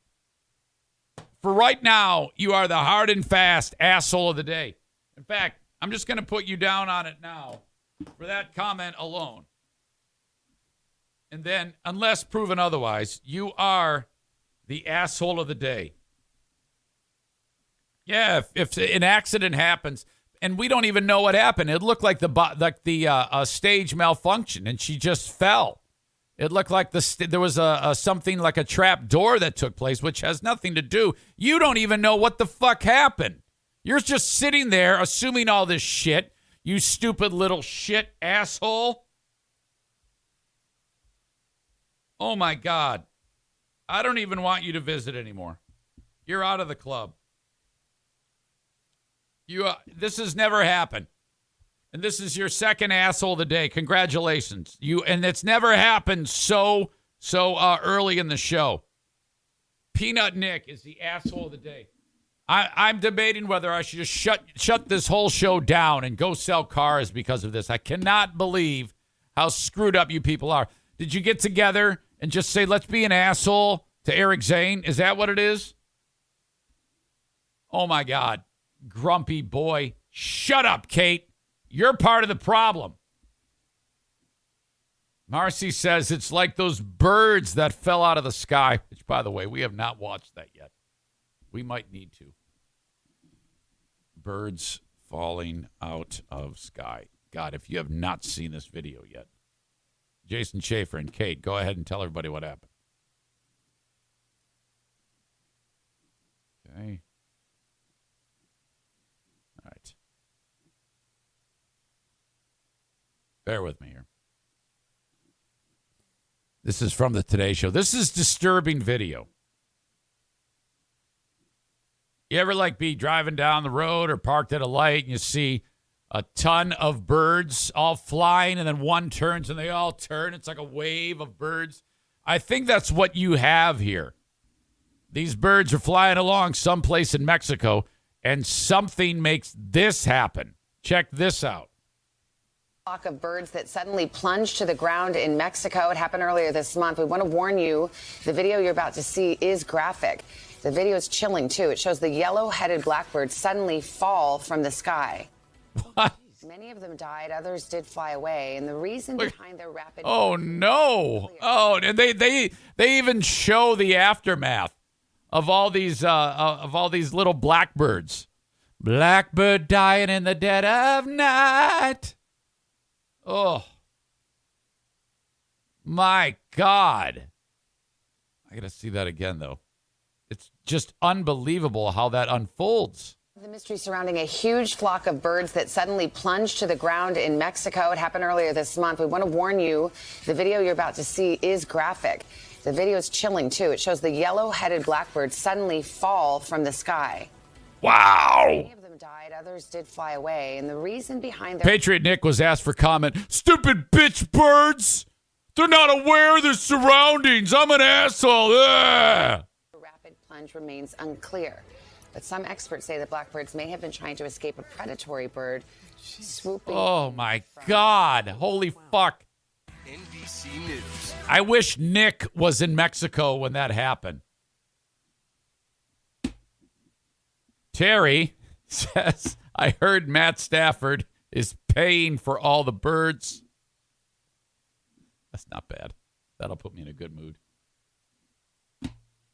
For right now, you are the hard and fast asshole of the day. In fact, I'm just going to put you down on it now for that comment alone. And then, unless proven otherwise, you are the asshole of the day. Yeah, if an accident happens and we don't even know what happened, it looked like the stage malfunction and she just fell. It looked like there was something like a trap door that took place, which has nothing to do. You don't even know what the fuck happened. You're just sitting there assuming all this shit. You stupid little shit asshole. Oh, my God. I don't even want you to visit anymore. You're out of the club. This has never happened. And this is your second asshole of the day. Congratulations. And it's never happened so early in the show. Peanut Nick is the asshole of the day. I'm debating whether I should just shut this whole show down and go sell cars because of this. I cannot believe how screwed up you people are. Did you get together and just say, let's be an asshole to Eric Zane? Is that what it is? Oh, my God. Grumpy boy. Shut up, Kate. You're part of the problem. Marcy says it's like those birds that fell out of the sky, which, by the way, we have not watched that yet. We might need to. Birds falling out of sky. God, if you have not seen this video yet. Jason Schaefer and Kate, go ahead and tell everybody what happened. Okay. All right. Bear with me here. This is from the Today Show. This is disturbing video. You ever like be driving down the road or parked at a light and you see a ton of birds all flying and then one turns and they all turn? It's like a wave of birds. I think that's what you have here. These birds are flying along someplace in Mexico and something makes this happen. Check this out. Flock of birds that suddenly plunged to the ground in Mexico. It happened earlier this month. We want to warn you, the video you're about to see is graphic. The video is chilling, too. It shows the yellow-headed blackbird suddenly fall from the sky. What? Many of them died. Others did fly away. And the reason behind their rapid... Oh, no. Oh, and they even show the aftermath of all these little blackbirds. Blackbird dying in the dead of night. Oh, my God. I got to see that again, though. It's just unbelievable how that unfolds. The mystery surrounding a huge flock of birds that suddenly plunged to the ground in Mexico. It happened earlier this month. We want to warn you, the video you're about to see is graphic. The video is chilling, too. It shows the yellow-headed blackbird suddenly fall from the sky. Wow. Many of them died. Others did fly away. And the reason behind their... Patriot Nick was asked for comment. Stupid bitch birds. They're not aware of their surroundings. I'm an asshole. Ugh. The rapid plunge remains unclear. But some experts say the blackbirds may have been trying to escape a predatory bird swooping. Oh, my God. Holy fuck. NBC News. I wish Nick was in Mexico when that happened. Terry says, I heard Matt Stafford is paying for all the birds. That's not bad. That'll put me in a good mood.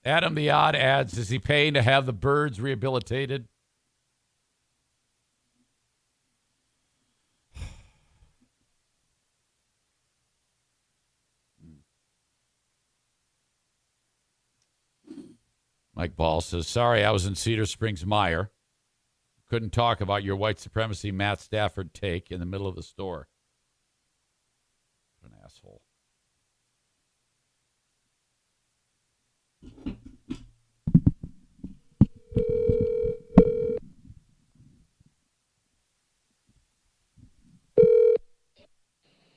Adam the Odd adds, is he paying to have the birds rehabilitated? Mike Ball says, sorry, I was in Cedar Springs Mire. Couldn't talk about your white supremacy Matt Stafford take in the middle of the store. What an asshole.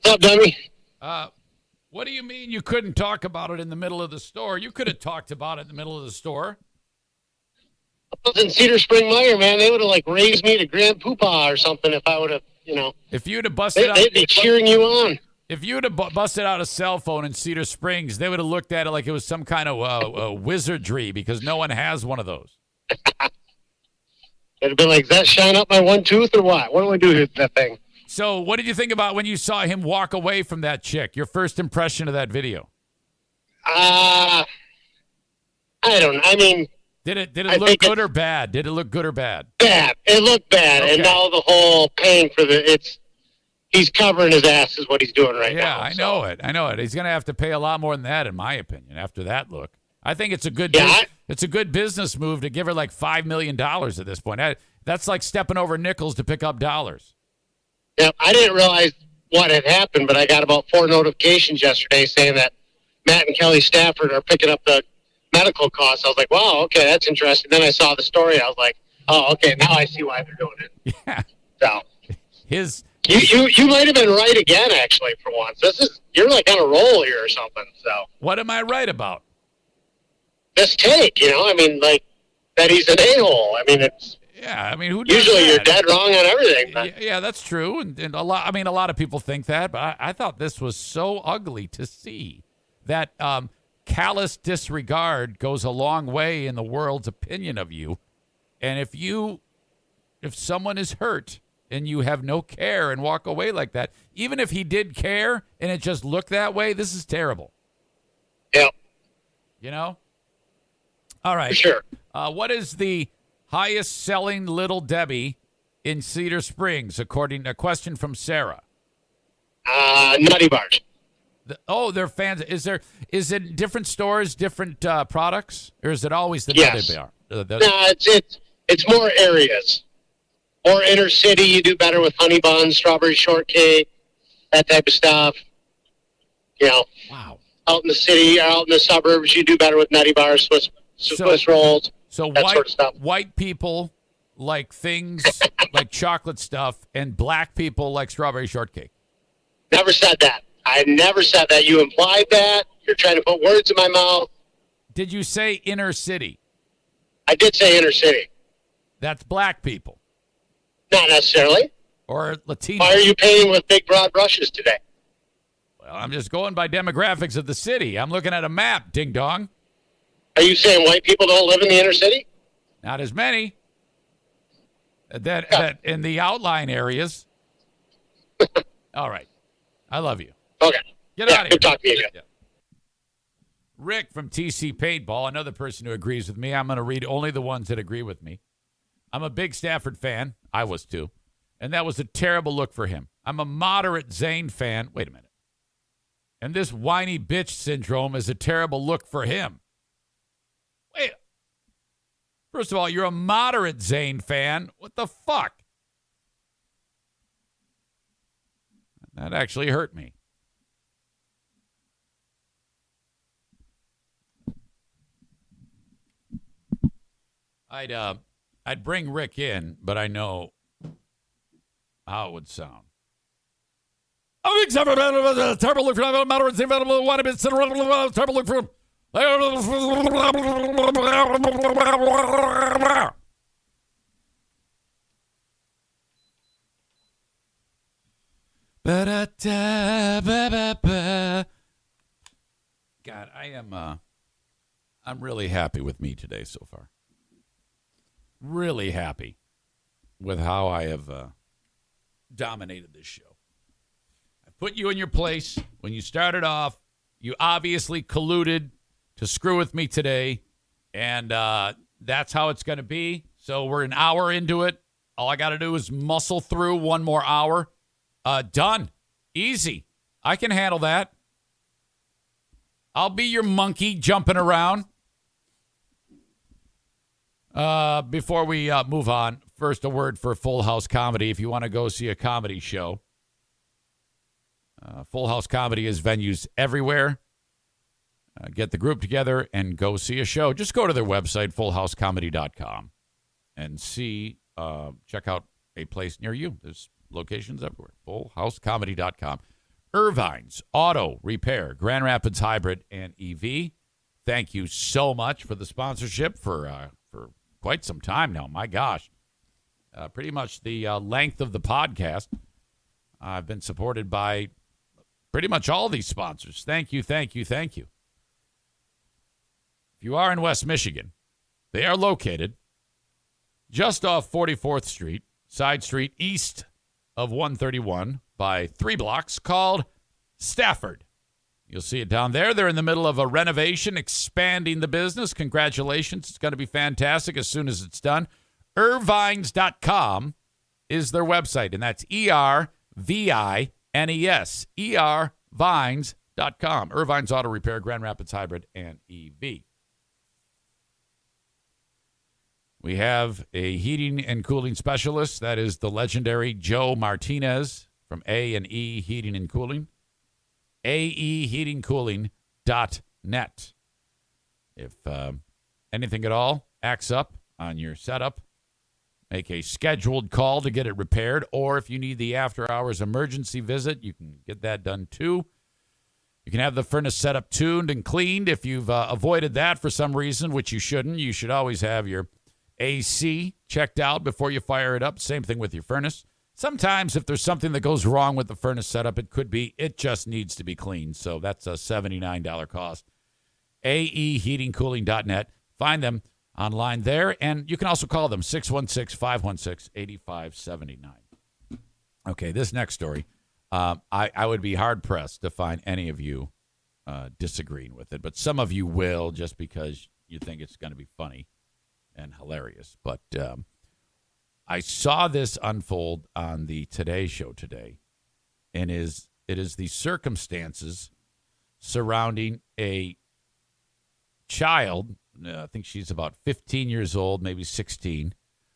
What's up, dummy? What do you mean you couldn't talk about it in the middle of the store? You could have talked about it in the middle of the store. I was in Cedar Spring Mire, man. They would have, raised me to Grand Poopah or something if I would have, If you'd have busted out... They'd be cheering you on. If you'd have busted out a cell phone in Cedar Springs, they would have looked at it like it was some kind of wizardry because no one has one of those. It'd have been like, does that shine up my one tooth or what? What do I do with that thing? So what did you think about when you saw him walk away from that chick? Your first impression of that video? I don't know. I mean... Did it look good or bad? Did it look good or bad? Bad. It looked bad. Okay. And now the whole paying for he's covering his ass is what he's doing right now. Yeah, I know it. He's going to have to pay a lot more than that, in my opinion, after that look. I think it's a good it's a good business move to give her like $5 million at this point. That's like stepping over nickels to pick up dollars. Yeah, I didn't realize what had happened, but I got about 4 notifications yesterday saying that Matt and Kelly Stafford are picking up the medical costs. I was like, wow, okay, that's interesting. Then I saw the story. I was like, oh, okay, now I see why they're doing it. Yeah. So You might have been right again, actually, for once. You're like on a roll here or something. So what am I right about? This take, that he's an a-hole. it's who does usually that? You're dead wrong on everything. Yeah, that's true, and a lot of people think that, but I thought this was so ugly to see that callous disregard goes a long way in the world's opinion of you, and if someone is hurt and you have no care and walk away like that, even if he did care and it just looked that way, this is terrible. Yeah. All right. For sure. What is the highest selling Little Debbie in Cedar Springs, according to a question from Sarah? Nutty Bars. They're fans. Is it different stores, different products, or is it always the Yes. Nutty Bar? No, it's more areas. More inner city, you do better with honey buns, strawberry shortcake, that type of stuff. Wow. Out in the city, out in the suburbs, you do better with Nutty Bars, Swiss rolls. So that sort of stuff. white people like things like chocolate stuff, and black people like strawberry shortcake. Never said that. I never said that. You implied that. You're trying to put words in my mouth. Did you say inner city? I did say inner city. That's black people. Not necessarily. Or Latino. Why are you painting with big, broad brushes today? Well, I'm just going by demographics of the city. I'm looking at a map, ding dong. Are you saying white people don't live in the inner city? Not as many. That in the outline areas. All right. I love you. Okay. Get out of here. Good talking to you again. Yeah. Rick from TC Paintball, another person who agrees with me. I'm going to read only the ones that agree with me. I'm a big Stafford fan. I was too. And that was a terrible look for him. I'm a moderate Zane fan. Wait a minute. And this whiny bitch syndrome is a terrible look for him. Wait. First of all, you're a moderate Zane fan. What the fuck? That actually hurt me. I'd bring Rick in, but I know how it would sound. Terrible look for him. Moderate Zane fan. Terrible look for him. God, I'm really happy with me today so far. Really happy with how I have dominated this show. I put you in your place. When you started off, you obviously colluded to screw with me today, and that's how it's going to be. So we're an hour into it. All I got to do is muscle through one more hour. Done. Easy. I can handle that. I'll be your monkey jumping around. Before we move on, first a word for Full House Comedy. If you want to go see a comedy show, Full House Comedy is venues everywhere. Get the group together and go see a show. Just go to their website, fullhousecomedy.com, and see, check out a place near you. There's locations everywhere. Fullhousecomedy.com. Irvine's Auto Repair, Grand Rapids Hybrid and EV. Thank you so much for the sponsorship for quite some time now. My gosh. Pretty much the length of the podcast. I've been supported by pretty much all these sponsors. Thank you, thank you, thank you. If you are in West Michigan, they are located just off 44th Street, side street east of 131 by 3 blocks, called Stafford. You'll see it down there. They're in the middle of a renovation, expanding the business. Congratulations. It's going to be fantastic as soon as it's done. Irvines.com is their website, and that's Ervines, Ervines.com. Irvine's Auto Repair, Grand Rapids Hybrid, and EV. We have a heating and cooling specialist. That is the legendary Joe Martinez from A&E Heating and Cooling. aeheatingcooling.net. If anything at all acts up on your setup, make a scheduled call to get it repaired, or if you need the after-hours emergency visit, you can get that done too. You can have the furnace set up, tuned, and cleaned. If you've avoided that for some reason, which you shouldn't, you should always have your AC checked out before you fire it up. Same thing with your furnace. Sometimes if there's something that goes wrong with the furnace setup, it just needs to be cleaned. So that's a $79 cost. aeheatingcooling.net. Find them online there, and you can also call them 616-516-8579. Okay, this next story, I would be hard-pressed to find any of you disagreeing with it, but some of you will just because you think it's going to be funny and hilarious. But I saw this unfold on the Today Show today, and it is the circumstances surrounding a child, I think she's about 15 years old, maybe 16,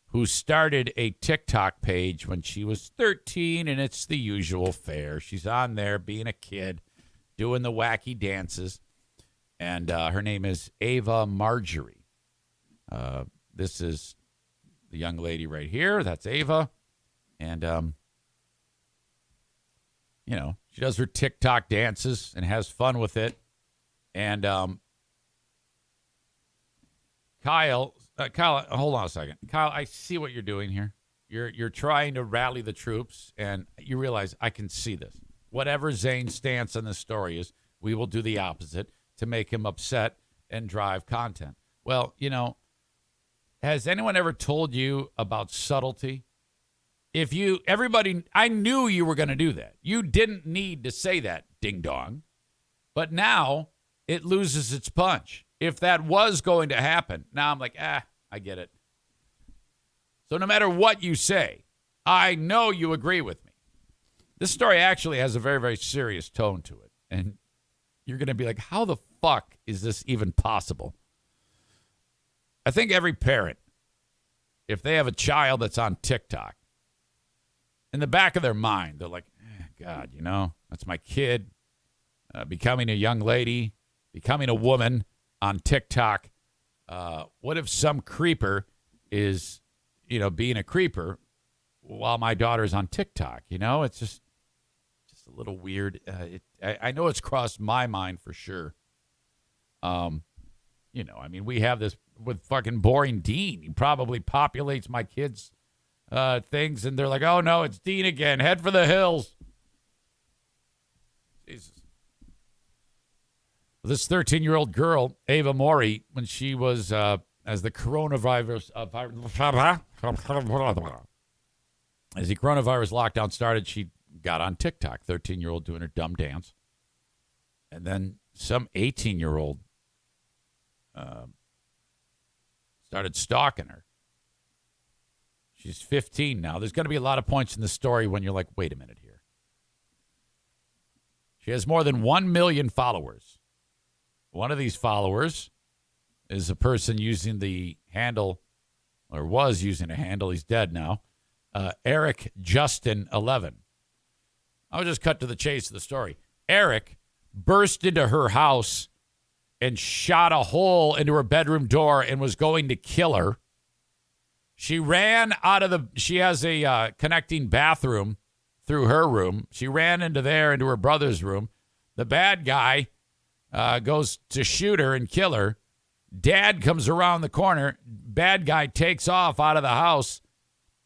who started a TikTok page when she was 13, and it's the usual fare. She's on there being a kid, doing the wacky dances, and her name is Ava Marjorie. This is the young lady right here. That's Ava. And, she does her TikTok dances and has fun with it. And Kyle, hold on a second. Kyle, I see what you're doing here. You're trying to rally the troops, and you realize I can see this. Whatever Zane's stance on this story is, we will do the opposite to make him upset and drive content. Well, has anyone ever told you about subtlety? I knew you were going to do that. You didn't need to say that, ding dong. But now it loses its punch. If that was going to happen, now I'm like, I get it. So no matter what you say, I know you agree with me. This story actually has a very, very serious tone to it. And you're going to be like, how the fuck is this even possible? I think every parent, if they have a child that's on TikTok, in the back of their mind, they're like, God, that's my kid becoming a young lady, becoming a woman on TikTok. What if some creeper is, being a creeper while my daughter's on TikTok? It's just a little weird. I know it's crossed my mind for sure. We have this with fucking Boring Dean. He probably populates my kids' things, and they're like, oh, no, it's Dean again. Head for the hills. Jesus. This 13-year-old girl, Ava Mori, when she was, as the coronavirus lockdown started, she got on TikTok, 13-year-old doing her dumb dance. And then some 18-year-old started stalking her. She's 15 now. There's going to be a lot of points in the story when you're like, wait a minute here. She has more than 1 million followers. One of these followers is a person using the handle, or was using a handle. He's dead now. Eric Justin 11. I'll just cut to the chase of the story. Eric burst into her house and shot a hole into her bedroom door and was going to kill her. She ran she has a connecting bathroom through her room. She ran into her brother's room. The bad guy goes to shoot her and kill her. Dad comes around the corner. Bad guy takes off out of the house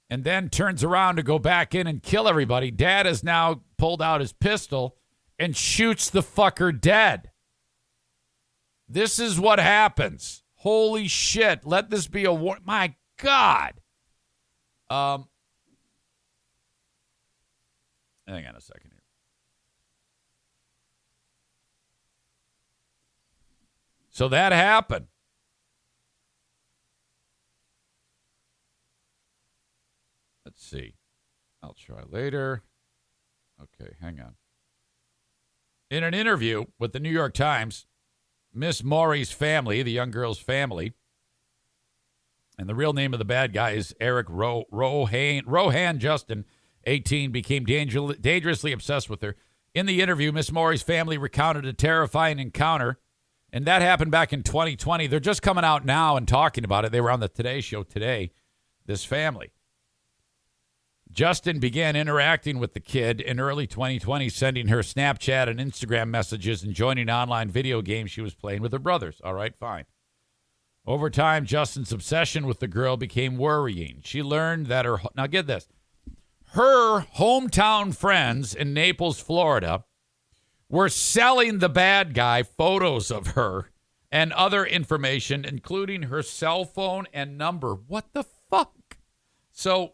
and then turns around to go back in and kill everybody. Dad has now pulled out his pistol and shoots the fucker dead. This is what happens. Holy shit. Let this be a warning. My God. Hang on a second here. So that happened. Let's see. I'll try later. Okay, hang on. In an interview with the New York Times, Miss Maury's family, the young girl's family, and the real name of the bad guy is Eric Rohan Justin, 18, became dangerously obsessed with her. In the interview, Miss Maury's family recounted a terrifying encounter, and that happened back in 2020. They're just coming out now and talking about it. They were on the Today Show today, this family. Justin began interacting with the kid in early 2020, sending her Snapchat and Instagram messages and joining online video games she was playing with her brothers. All right, fine. Over time, Justin's obsession with the girl became worrying. She learned that now get this, her hometown friends in Naples, Florida, were selling the bad guy photos of her and other information, including her cell phone and number. What the fuck? So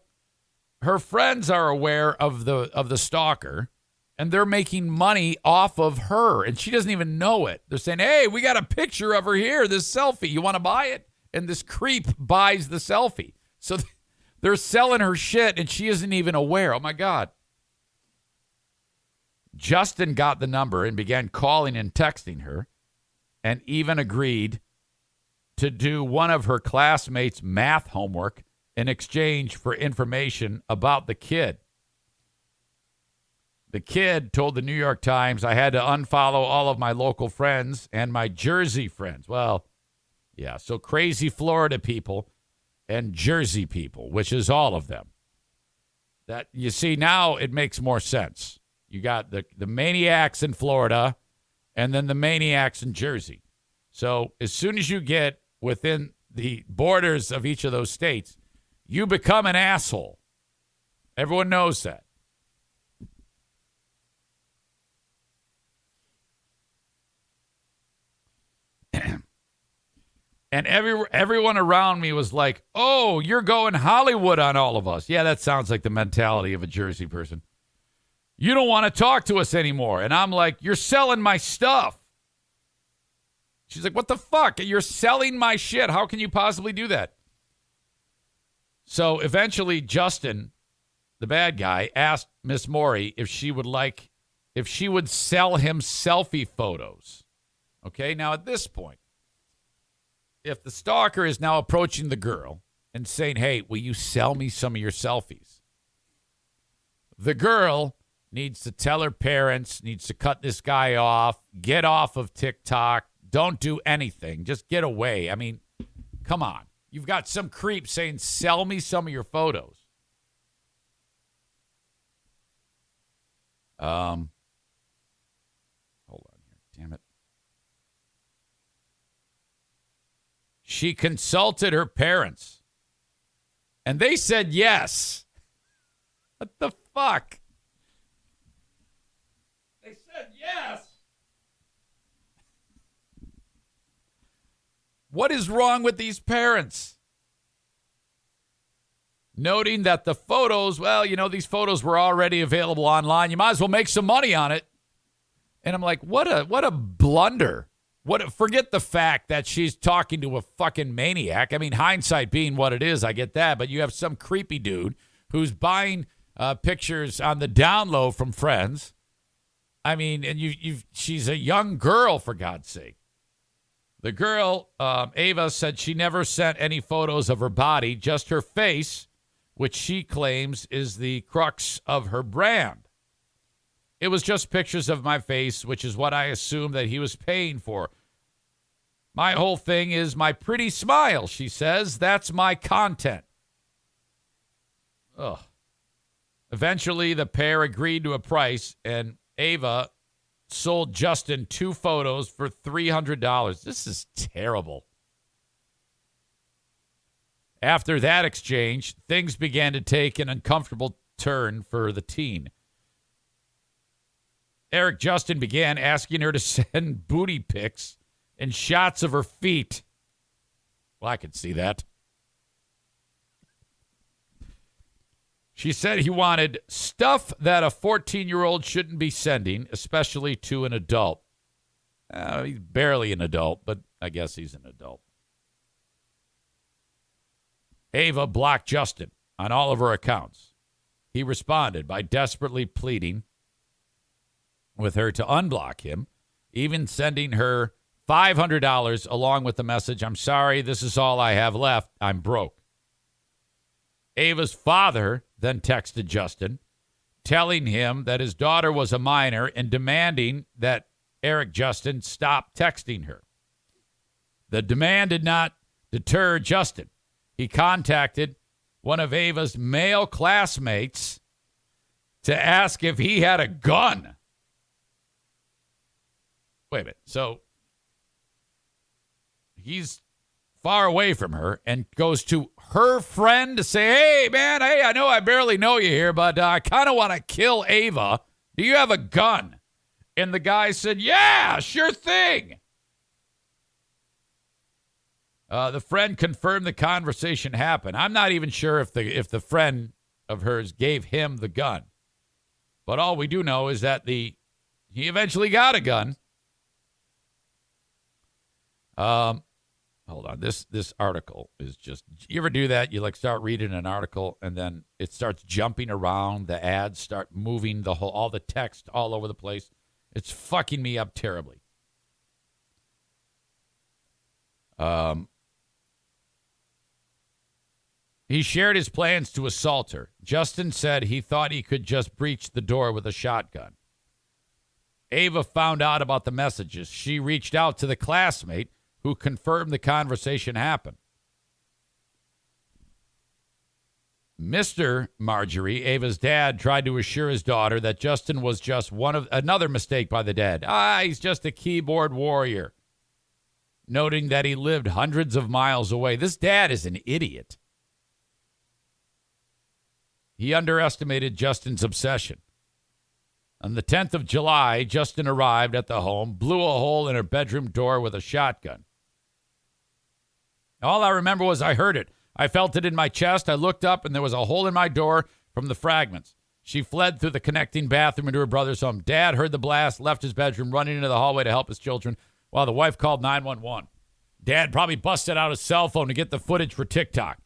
her friends are aware of the stalker, and they're making money off of her, and she doesn't even know it. They're saying, hey, we got a picture of her here, this selfie. You want to buy it? And this creep buys the selfie. So they're selling her shit, and she isn't even aware. Oh, my God. Justin got the number and began calling and texting her, and even agreed to do one of her classmates' math homework in exchange for information about the kid. The kid told the New York Times, I had to unfollow all of my local friends and my Jersey friends. Well, Yeah, so crazy Florida people and Jersey people, which is all of them. That you see, now it makes more sense. You got the maniacs in Florida and then the maniacs in Jersey. So as soon as you get within the borders of each of those states, you become an asshole. Everyone knows that. And everyone around me was like, oh, you're going Hollywood on all of us. Yeah, that sounds like the mentality of a Jersey person. You don't want to talk to us anymore. And I'm like, you're selling my stuff. She's like, what the fuck? You're selling my shit. How can you possibly do that? So eventually Justin, the bad guy, asked Miss Maury if she would sell him selfie photos. Okay, now at this point, if the stalker is now approaching the girl and saying, hey, will you sell me some of your selfies? The girl needs to tell her parents, needs to cut this guy off, get off of TikTok, don't do anything, just get away. I mean, come on. You've got some creep saying, sell me some of your photos. Hold on here. Damn it. She consulted her parents, and they said yes. What the fuck? They said yes. What is wrong with these parents? Noting that the photos, well, these photos were already available online. You might as well make some money on it. And I'm like, what a blunder. Forget the fact that she's talking to a fucking maniac. I mean, hindsight being what it is, I get that. But you have some creepy dude who's buying pictures on the down low from friends. I mean, and she's a young girl, for God's sake. The girl, Ava, said she never sent any photos of her body, just her face, which she claims is the crux of her brand. It was just pictures of my face, which is what I assumed that he was paying for. My whole thing is my pretty smile, she says. That's my content. Ugh. Eventually, the pair agreed to a price, and Ava sold Justin 2 photos for $300. This is terrible. After that exchange, things began to take an uncomfortable turn for the teen. Eric Justin began asking her to send booty pics and shots of her feet. Well, I could see that. She said he wanted stuff that a 14-year-old shouldn't be sending, especially to an adult. He's barely an adult, but I guess he's an adult. Ava blocked Justin on all of her accounts. He responded by desperately pleading with her to unblock him, even sending her $500 along with the message, I'm sorry, this is all I have left. I'm broke. Ava's father then texted Justin, telling him that his daughter was a minor and demanding that Eric Justin stop texting her. The demand did not deter Justin. He contacted one of Ava's male classmates to ask if he had a gun. Wait a minute. So he's far away from her and goes to her friend to say, hey, man, I know I barely know you here, but I kind of want to kill Ava. Do you have a gun? And the guy said, yeah, sure thing. The friend confirmed the conversation happened. I'm not even sure if the friend of hers gave him the gun. But all we do know is that he eventually got a gun. Hold on. This article is just, you ever do that? You start reading an article and then it starts jumping around. The ads start moving all the text all over the place. It's fucking me up terribly. He shared his plans to assault her. Justin said he thought he could just breach the door with a shotgun. Ava found out about the messages. She reached out to the classmate who confirmed the conversation happened. Mr. Marjorie, Ava's dad, tried to assure his daughter that Justin was just another mistake by the dad. He's just a keyboard warrior, noting that he lived hundreds of miles away. This dad is an idiot. He underestimated Justin's obsession. On the 10th of July, Justin arrived at the home, blew a hole in her bedroom door with a shotgun. All I remember was I heard it. I felt it in my chest. I looked up, and there was a hole in my door from the fragments. She fled through the connecting bathroom into her brother's home. Dad heard the blast, left his bedroom, running into the hallway to help his children, while the wife called 911. Dad probably busted out his cell phone to get the footage for TikTok.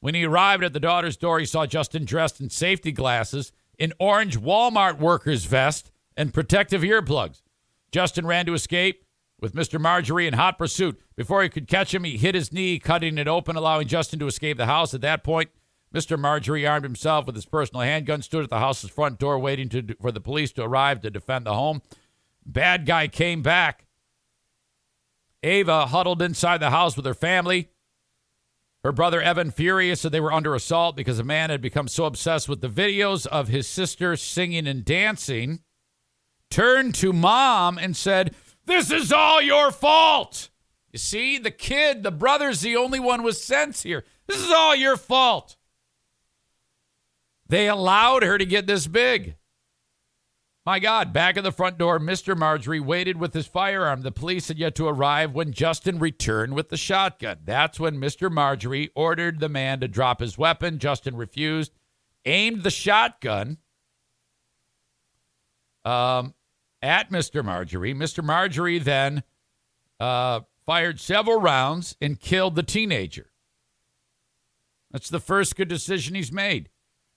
When he arrived at the daughter's door, he saw Justin dressed in safety glasses, an orange Walmart worker's vest, and protective earplugs. Justin ran to escape with Mr. Marjorie in hot pursuit. Before he could catch him, he hit his knee, cutting it open, allowing Justin to escape the house. At that point, Mr. Marjorie armed himself with his personal handgun, stood at the house's front door waiting for the police to arrive to defend the home. Bad guy came back. Ava huddled inside the house with her family. Her brother Evan, furious that they were under assault because a man had become so obsessed with the videos of his sister singing and dancing, turned to Mom and said, "This is all your fault." You see, the brother's the only one with sense here. This is all your fault. They allowed her to get this big. My God, back at the front door, Mr. Marjorie waited with his firearm. The police had yet to arrive when Justin returned with the shotgun. That's when Mr. Marjorie ordered the man to drop his weapon. Justin refused, aimed the shotgun at Mr. Marjorie. Mr. Marjorie then fired several rounds and killed the teenager. That's the first good decision he's made.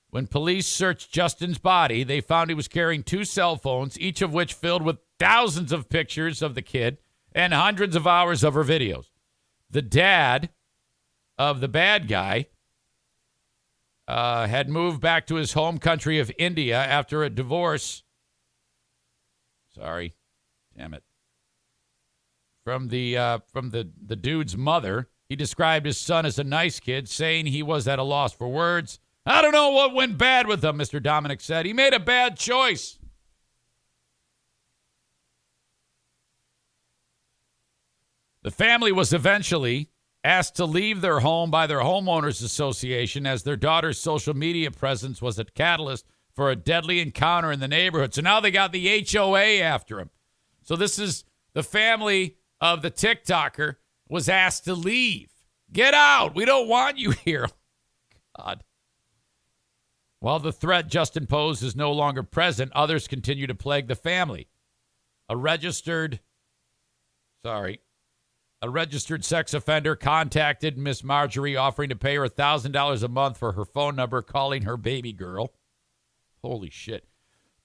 When police searched Justin's body, they found he was carrying 2 cell phones, each of which filled with thousands of pictures of the kid and hundreds of hours of her videos. The dad of the bad guy had moved back to his home country of India after a divorce. Sorry, damn it. From the dude's mother. He described his son as a nice kid, saying he was at a loss for words. "I don't know what went bad with him," Mr. Dominic said. "He made a bad choice." The family was eventually asked to leave their home by their homeowners association as their daughter's social media presence was a catalyst for a deadly encounter in the neighborhood. So now they got the HOA after him. So this is the family of the TikToker was asked to leave. Get out. We don't want you here. God. While the threat Justin posed is no longer present, others continue to plague the family. A registered sex offender contacted Miss Marjorie, offering to pay her $1,000 a month for her phone number, calling her baby girl. Holy shit.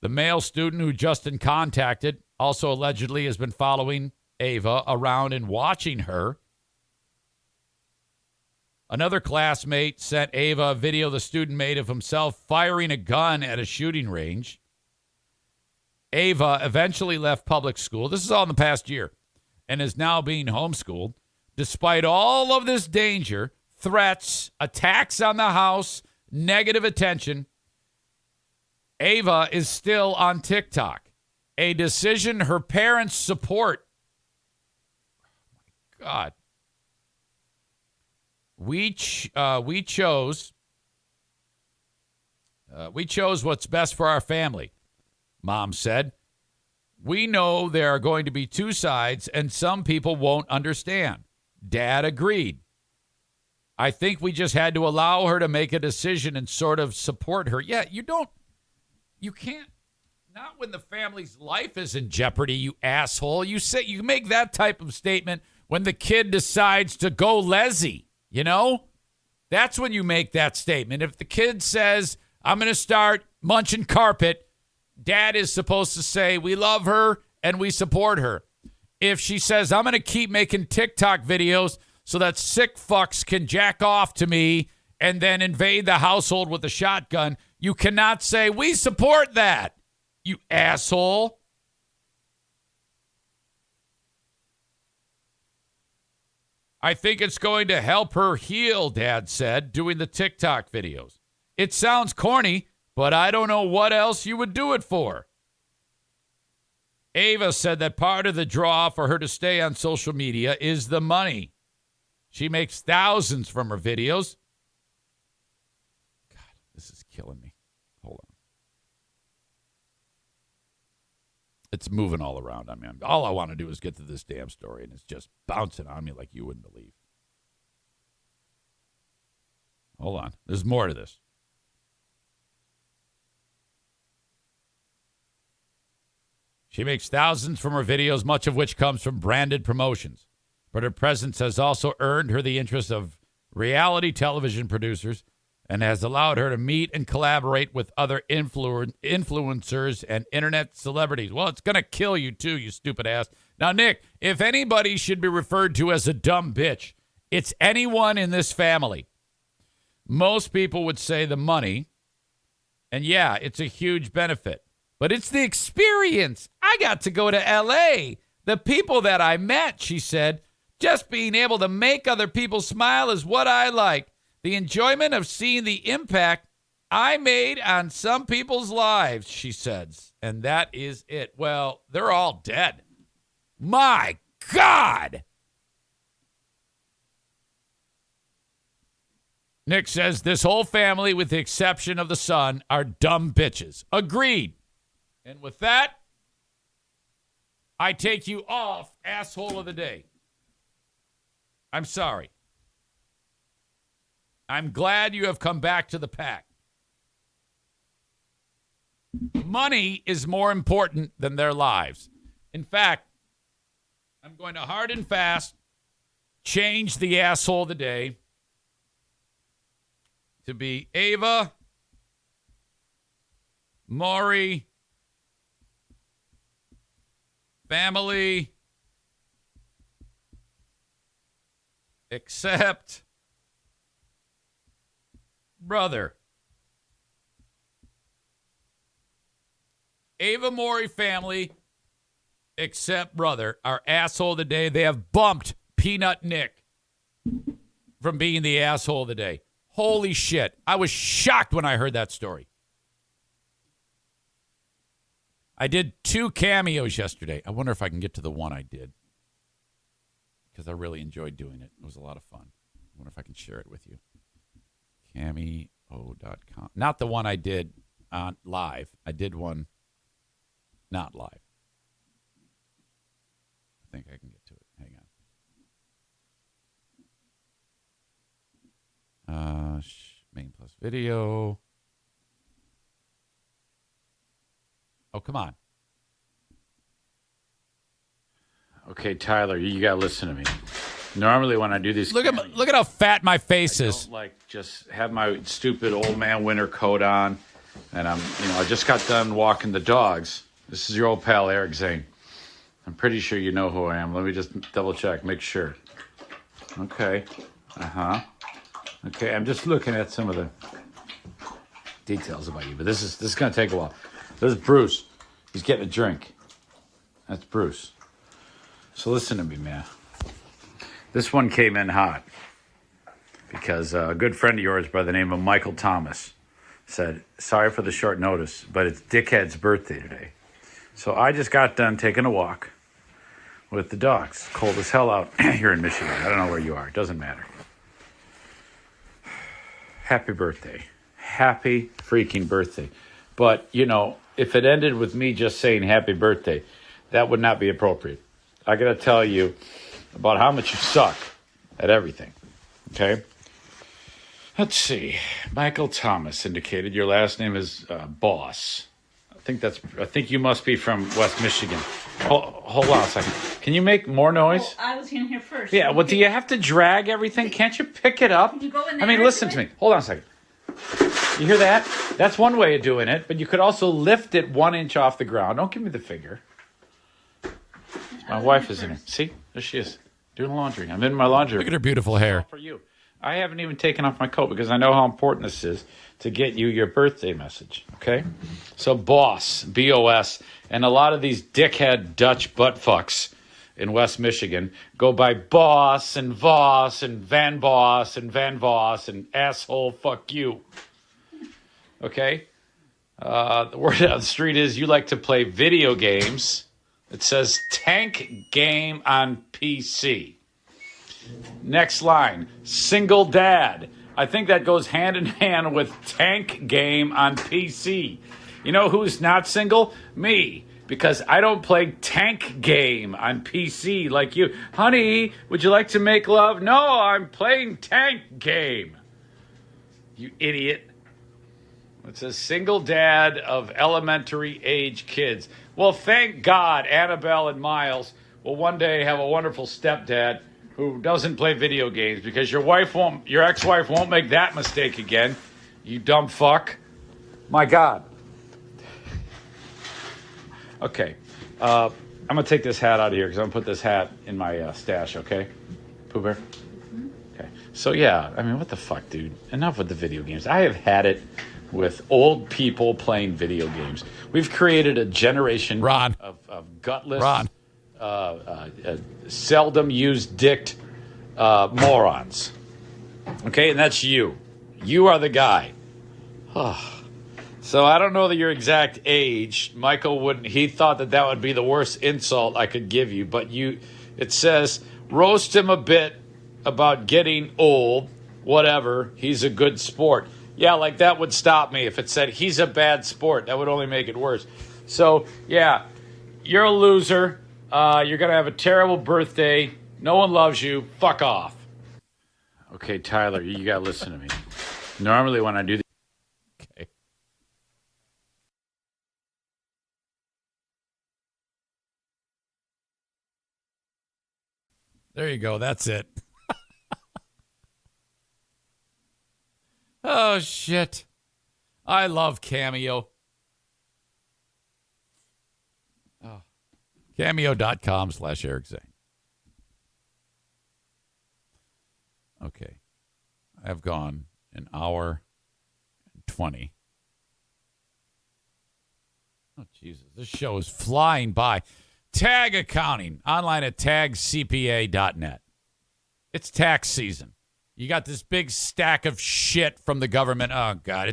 The male student who Justin contacted also allegedly has been following Ava around and watching her. Another classmate sent Ava a video the student made of himself firing a gun at a shooting range. Ava eventually left public school. This is all in the past year, and is now being homeschooled. Despite all of this danger, threats, attacks on the house, negative attention, Ava is still on TikTok, a decision her parents support. Oh, my God. We chose what's best for our family, Mom said. We know there are going to be 2 sides and some people won't understand. Dad agreed. I think we just had to allow her to make a decision and sort of support her. Yeah, you can't, not when the family's life is in jeopardy, you asshole. You make that type of statement when the kid decides to go lessy. You know, that's when you make that statement. If the kid says, "I'm going to start munching carpet," Dad is supposed to say, "We love her and we support her." If she says, "I'm going to keep making TikTok videos so that sick fucks can jack off to me and then invade the household with a shotgun," you cannot say, "We support that," you asshole. I think it's going to help her heal, Dad said, doing the TikTok videos. It sounds corny, but I don't know what else you would do it for. Ava said that part of the draw for her to stay on social media is the money. She makes thousands from her videos. God, this is killing me. Hold on. It's moving all around on me. All I want to do is get to this damn story, and it's just bouncing on me like you wouldn't believe. Hold on. There's more to this. She makes thousands from her videos, much of which comes from branded promotions. But her presence has also earned her the interest of reality television producers and has allowed her to meet and collaborate with other influencers and internet celebrities. Well, it's going to kill you too, you stupid ass. Now, Nick, if anybody should be referred to as a dumb bitch, it's anyone in this family. Most people would say the money, and yeah, it's a huge benefit. But it's the experience. I got to go to L.A. The people that I met, she said, just being able to make other people smile is what I like. The enjoyment of seeing the impact I made on some people's lives, she says. And that is it. Well, they're all dead. My God. Nick says this whole family, with the exception of the son, are dumb bitches. Agreed. And with that, I take you off asshole of the day. I'm sorry. I'm glad you have come back to the pack. Money is more important than their lives. In fact, I'm going to hard and fast change the asshole of the day to be Ava, Maury, family, except brother. Ava Maury family, except brother. Our asshole of the day. They have bumped Peanut Nick from being the asshole of the day. Holy shit. I was shocked when I heard that story. I did 2 cameos yesterday. I wonder if I can get to the one I did, because I really enjoyed doing it. It was a lot of fun. I wonder if I can share it with you. Cameo.com. Not the one I did on live. I did one not live. I think I can get to it. Hang on. Main plus video. Oh, come on. Okay, Tyler, you got to listen to me. Normally when I do these... Look at how fat my face is. I don't just have my stupid old man winter coat on, and I just got done walking the dogs. This is your old pal, Eric Zane. I'm pretty sure you know who I am. Let me just double check, make sure. Okay. Okay, I'm just looking at some of the details about you, but this is going to take a while. This is Bruce. He's getting a drink. That's Bruce. So listen to me, man. This one came in hot because a good friend of yours by the name of Michael Thomas said, sorry for the short notice, but it's Dickhead's birthday today. So I just got done taking a walk with the dogs. Cold as hell out here in Michigan. I don't know where you are. It doesn't matter. Happy birthday. Happy freaking birthday. But, if it ended with me just saying happy birthday, that would not be appropriate. I got to tell you about how much you suck at everything. Okay? Let's see. Michael Thomas indicated your last name is Boss. I think you must be from West Michigan. Hold on a second. Can you make more noise? Oh, I was in here first. Yeah, well, do you have to drag everything? Can't you pick it up? Can you go in there? Listen to me. Hold on a second. You hear that? That's one way of doing it, but you could also lift it 1 inch off the ground. Don't give me the finger. My wife is in here. See? There she is. Doing laundry. I'm in my laundry room. Look at her beautiful hair. For you. I haven't even taken off my coat because I know how important this is to get you your birthday message. Okay? So Boss, B-O-S, and a lot of these dickhead Dutch butt fucks in West Michigan go by boss and Voss and Van Boss and Van Voss and asshole fuck you. Okay? The word on the street is you like to play video games. It says tank game on PC. Next line, single dad. I think that goes hand in hand with tank game on PC. You know who's not single? Me. Because I don't play tank game on PC like you. Honey, would you like to make love? No, I'm playing tank game. You idiot. It says single dad of elementary age kids. Well, thank God Annabelle and Miles will one day have a wonderful stepdad who doesn't play video games, because your ex-wife won't make that mistake again. You dumb fuck. My God. Okay. I'm going to take this hat out of here because I'm going to put this hat in my stash, okay? Pooh Bear? Okay. So, yeah, I mean, what the fuck, dude? Enough with the video games. I have had it with old people playing video games. We've created a generation of gutless, seldom used dicked morons. Okay, and that's you. You are the guy. So I don't know your exact age. Michael wouldn't. He thought that would be the worst insult I could give you. But it says roast him a bit about getting old. Whatever. He's a good sport. Yeah, like that would stop me if it said he's a bad sport. That would only make it worse. So yeah, you're a loser. You're going to have a terrible birthday. No one loves you. Fuck off. Okay, Tyler, you got to listen to me. Normally when I do okay. There you go. That's it. Oh, shit. I love Cameo. Oh. Cameo.com/Eric Zane. Okay. I've gone an hour and 20. Oh, Jesus. This show is flying by. Tag accounting. Online at tagcpa.net. It's tax season. You got this big stack of shit from the government. Oh, God.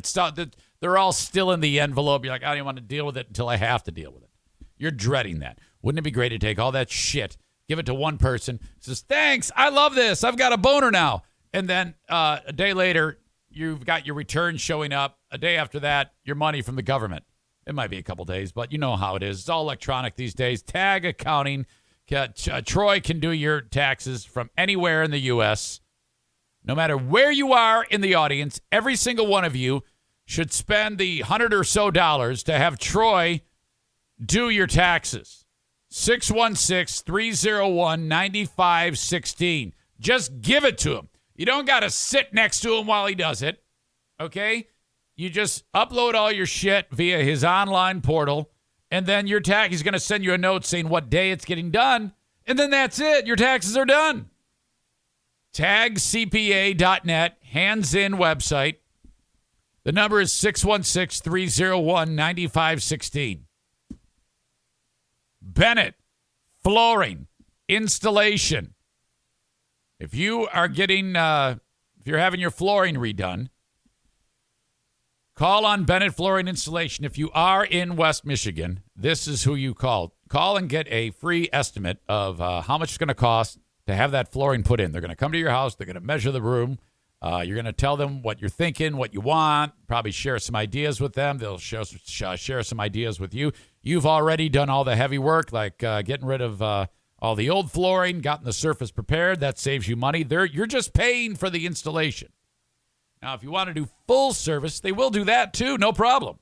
They're all still in the envelope. You're like, I don't want to deal with it until I have to deal with it. You're dreading that. Wouldn't it be great to take all that shit, give it to one person, says, thanks, I love this, I've got a boner now. And then a day later, you've got your return showing up. A day after that, your money from the government. It might be a couple days, but you know how it is. It's all electronic these days. Tag accounting. Troy can do your taxes from anywhere in the U.S., no matter where you are in the audience. Every single one of you should spend the $100 or so to have Troy do your taxes. 616-301-9516. Just give it to him. You don't got to sit next to him while he does it, okay? You just upload all your shit via his online portal, and then he's going to send you a note saying what day it's getting done, and then that's it. Your taxes are done. TagCPA.net, hands-in website. The number is 616-301-9516. Bennett, flooring, installation. If you are if you're having your flooring redone, call on Bennett Flooring Installation. If you are in West Michigan, this is who you call. Call and get a free estimate of how much it's going to cost to have that flooring put in. They're going to come to your house. They're going to measure the room. You're going to tell them what you're thinking, what you want, probably share some ideas with them. They'll share some ideas with you. You've already done all the heavy work, like getting rid of all the old flooring, gotten the surface prepared. That saves you money. You're just paying for the installation. Now, if you want to do full service, they will do that too, no problem.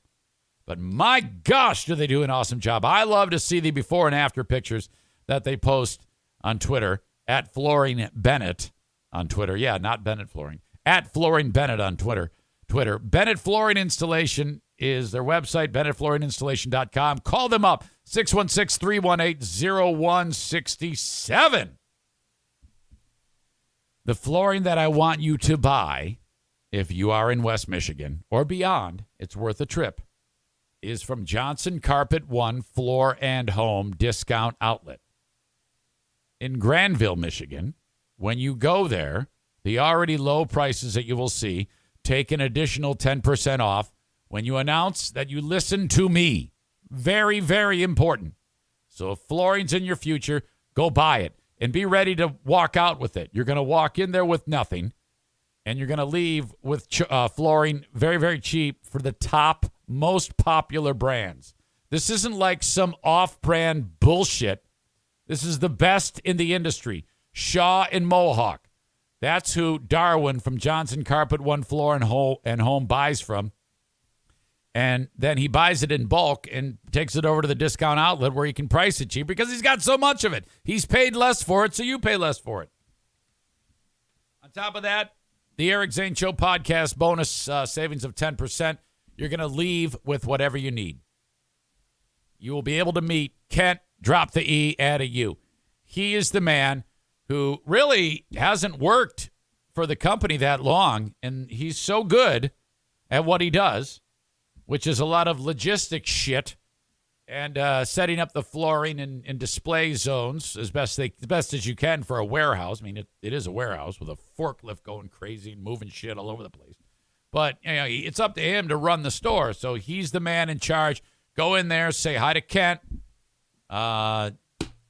But my gosh, do they do an awesome job. I love to see the before and after pictures that they post on Twitter, at Flooring Bennett on Twitter. Yeah, not Bennett Flooring. At Flooring Bennett on Twitter. Bennett Flooring Installation is their website, BennettFlooringInstallation.com. Call them up, 616-318-0167. The flooring that I want you to buy, if you are in West Michigan or beyond, it's worth a trip, is from Johnson Carpet One Floor and Home Discount Outlet. in Granville, Michigan, when you go there, the already low prices that you will see take an additional 10% off when you announce that you listen to me. Very, very important. So if flooring's in your future, go buy it and be ready to walk out with it. You're going to walk in there with nothing, and you're going to leave with flooring very, very cheap for the top, most popular brands. This isn't like some off-brand bullshit. This is the best in the industry. Shaw and Mohawk. That's who Darwin from Johnson Carpet One Floor and Home buys from. And then he buys it in bulk and takes it over to the discount outlet where he can price it cheap because he's got so much of it. He's paid less for it, so you pay less for it. On top of that, the Eric Zane Show podcast bonus savings of 10%. You're going to leave with whatever you need. You will be able to meet Kent, drop the E, add a U. He is the man who really hasn't worked for the company that long, and he's so good at what he does, which is a lot of logistic shit and setting up the flooring in display zones as best as you can for a warehouse. I mean, it is a warehouse with a forklift going crazy and moving shit all over the place. But you know, it's up to him to run the store, so he's the man in charge. Go in there, say hi to Kent, and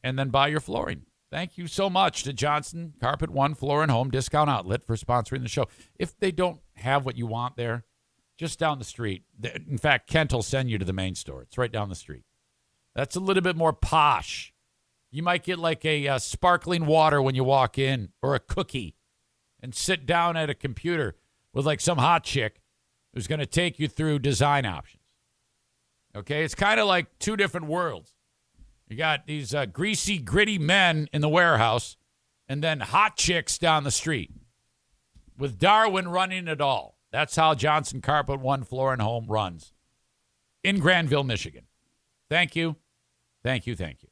then buy your flooring. Thank you so much to Johnson Carpet One Floor and Home Discount Outlet for sponsoring the show. If they don't have what you want there, just down the street. In fact, Kent will send you to the main store. It's right down the street. That's a little bit more posh. You might get like a sparkling water when you walk in or a cookie and sit down at a computer with like some hot chick who's going to take you through design options. Okay, it's kind of like two different worlds. You got these greasy, gritty men in the warehouse and then hot chicks down the street with Darwin running it all. That's how Johnson Carpet One Floor and Home runs in Granville, Michigan. Thank you. Thank you. Thank you.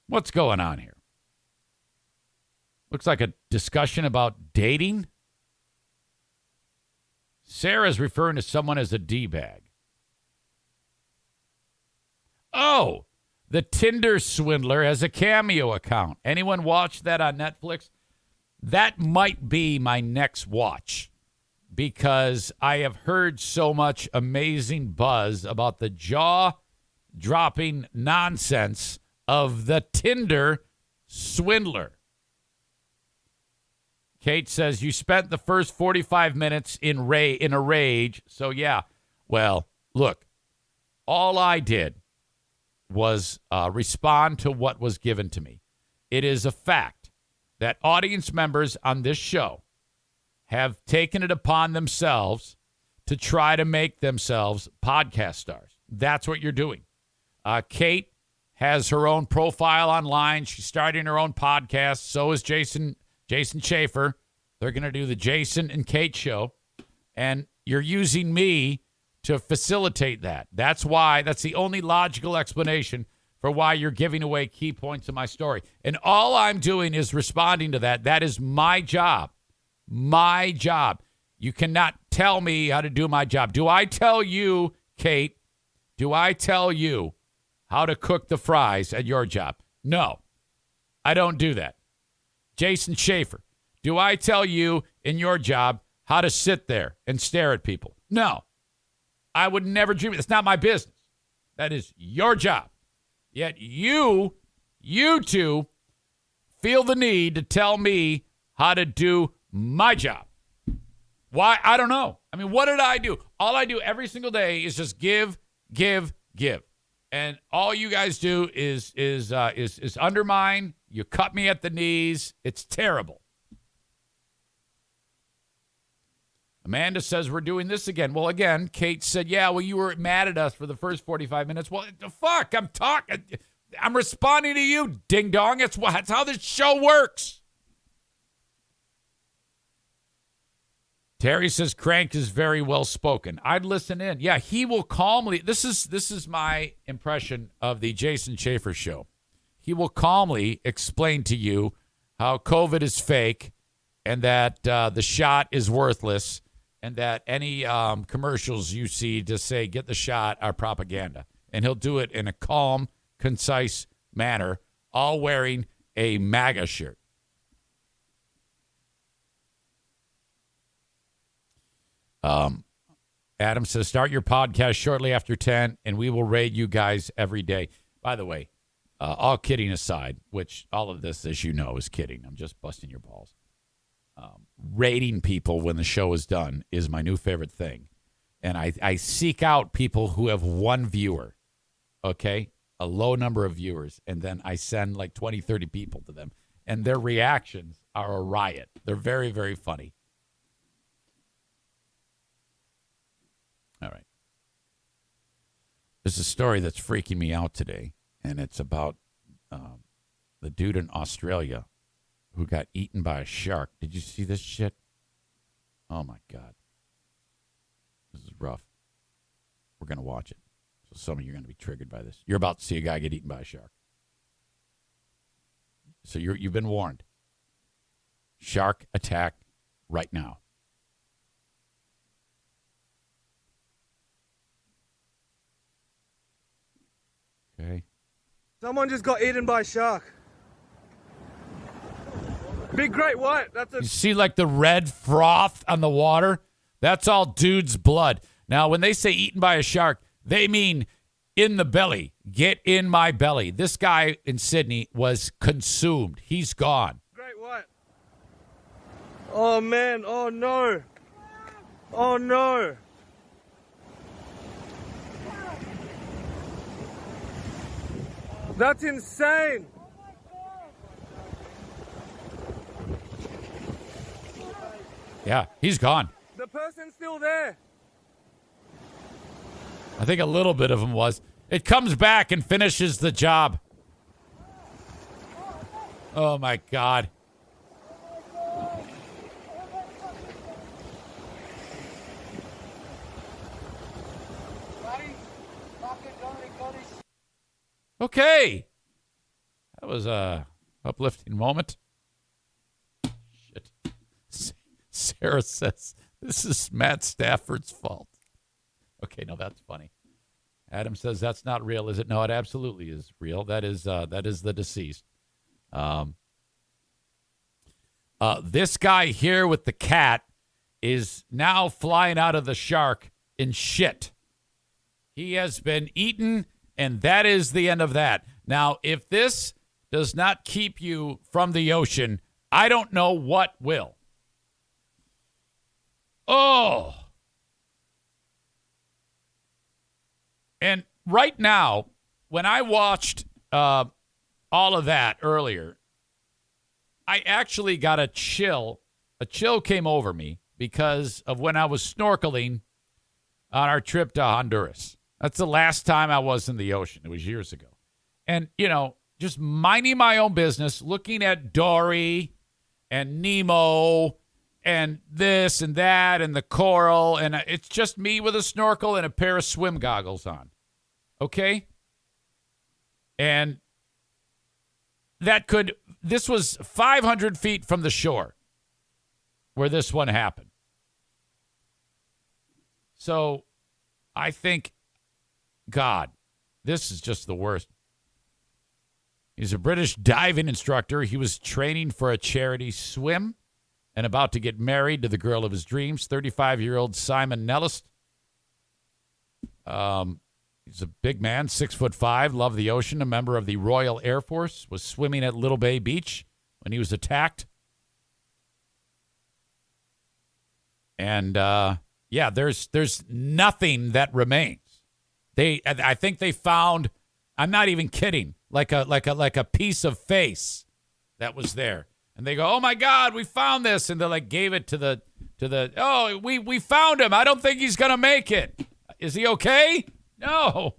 What's going on here? Looks like a discussion about dating. Sarah's referring to someone as a D-bag. Oh, the Tinder swindler has a Cameo account. Anyone watch that on Netflix? That might be my next watch because I have heard so much amazing buzz about the jaw-dropping nonsense of the Tinder swindler. Kate says, you spent the first 45 minutes in a rage. So, yeah. Well, look, all I did was respond to what was given to me. It is a fact that audience members on this show have taken it upon themselves to try to make themselves podcast stars. That's what you're doing. Kate has her own profile online. She's starting her own podcast. So is Jason Schaefer. They're going to do the Jason and Kate show. And you're using me to facilitate that. That's the only logical explanation for why you're giving away key points of my story. And all I'm doing is responding to that. That is my job. My job. You cannot tell me how to do my job. Do I tell you, Kate, how to cook the fries at your job? No, I don't do that. Jason Schaefer, do I tell you in your job how to sit there and stare at people? No, I would never dream it. It's not my business. That is your job. Yet you two feel the need to tell me how to do my job. Why? I don't know. I mean, what did I do? All I do every single day is just give. And all you guys do is undermine. You cut me at the knees. It's terrible. Amanda says we're doing this again. Well, again, Kate said, yeah, well, you were mad at us for the first 45 minutes. Well, the fuck? I'm talking. I'm responding to you, ding dong. That's how this show works. Terry says Crank is very well spoken. I'd listen in. Yeah, he will calmly. This is my impression of the Jason Schaefer show. He will calmly explain to you how COVID is fake and that the shot is worthless and that any commercials you see to say get the shot are propaganda. And he'll do it in a calm, concise manner, all wearing a MAGA shirt. Adam says, start your podcast shortly after 10, and we will raid you guys every day. By the way, all kidding aside, which all of this, as you know, is kidding. I'm just busting your balls. Raiding people when the show is done is my new favorite thing. And I seek out people who have one viewer, okay, a low number of viewers, and then I send like 20, 30 people to them. And their reactions are a riot. They're very, very funny. All right. There's a story that's freaking me out today, and it's about the dude in Australia who got eaten by a shark. Did you see this shit? Oh, my God. This is rough. We're going to watch it. So some of you are going to be triggered by this. You're about to see a guy get eaten by a shark. So you've been warned. Shark attack right now. Okay. Someone just got eaten by a shark. Big great white. You see like the red froth on the water? That's all dude's blood. Now, when they say eaten by a shark, they mean in the belly. Get in my belly. This guy in Sydney was consumed. He's gone. Great white. Oh, man. Oh, no. Oh, no. That's insane. Yeah, he's gone. The person's still there. I think a little bit of him was. It comes back and finishes the job. Oh, my God. Okay. That was a uplifting moment. Shit. Sarah says, this is Matt Stafford's fault. Okay, no, that's funny. Adam says, that's not real, is it? No, it absolutely is real. That is the deceased. This guy here with the cat is now flying out of the shark in shit. He has been eaten, and that is the end of that. Now, if this does not keep you from the ocean, I don't know what will. Oh. And right now, when I watched all of that earlier, I actually got a chill. A chill came over me because of when I was snorkeling on our trip to Honduras. That's the last time I was in the ocean. It was years ago. And, just minding my own business, looking at Dory and Nemo and this and that and the coral. And it's just me with a snorkel and a pair of swim goggles on. Okay? And this was 500 feet from the shore where this one happened. So I think, God, this is just the worst. He's a British diving instructor. He was training for a charity swim and about to get married to the girl of his dreams, 35-year-old Simon Nellist. He's a big man, 6'5", loved the ocean, a member of the Royal Air Force, was swimming at Little Bay Beach when he was attacked. And, there's nothing that remains. I think they found, I'm not even kidding, like a piece of face that was there. And they go, oh my God, we found this. And they gave it to we found him. I don't think he's going to make it. Is he okay? No.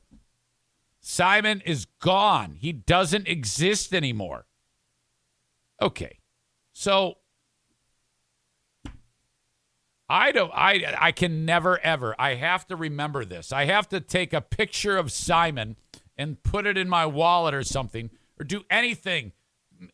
Simon is gone. He doesn't exist anymore. Okay. So I can never, ever, I have to remember this. I have to take a picture of Simon and put it in my wallet or something, or do anything.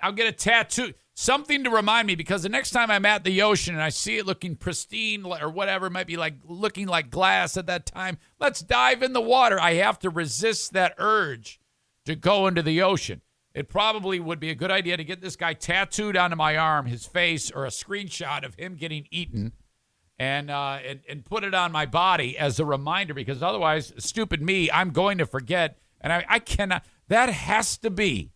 I'll get a tattoo. Something to remind me, because the next time I'm at the ocean and I see it looking pristine or whatever, it might be like looking like glass at that time, let's dive in the water. I have to resist that urge to go into the ocean. It probably would be a good idea to get this guy tattooed onto my arm, his face, or a screenshot of him getting eaten, and put it on my body as a reminder, because otherwise, stupid me, I'm going to forget, and I cannot. That has to be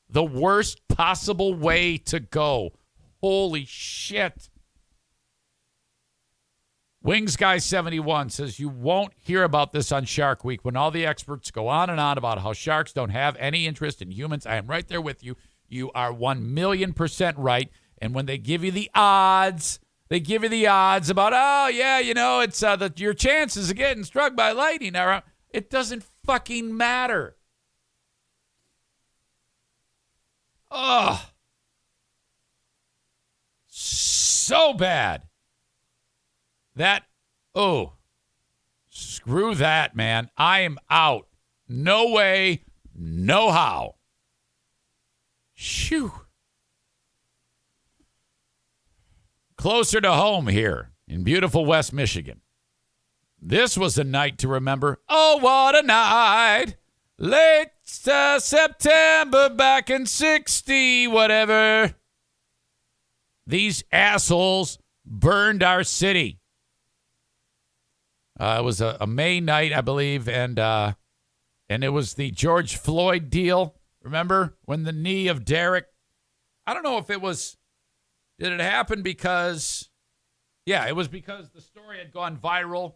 the worst possible way to go. Holy shit. Wings Guy 71 says you won't hear about this on Shark Week when all the experts go on and on about how sharks don't have any interest in humans. I am right there with you. You are 1,000,000% right. And when they give you the odds, about, oh, yeah, it's that your chances of getting struck by lightning are, it doesn't fucking matter. Oh, so bad. Screw that, man. I am out. No way, no how. Shoo. Closer to home here in beautiful West Michigan. This was a night to remember. Oh, what a night. Late September back in 60, whatever. These assholes burned our city. It was a May night, I believe, and it was the George Floyd deal. Remember when the knee of Derek? I don't know if it was. Did it happen because? Yeah, it was because the story had gone viral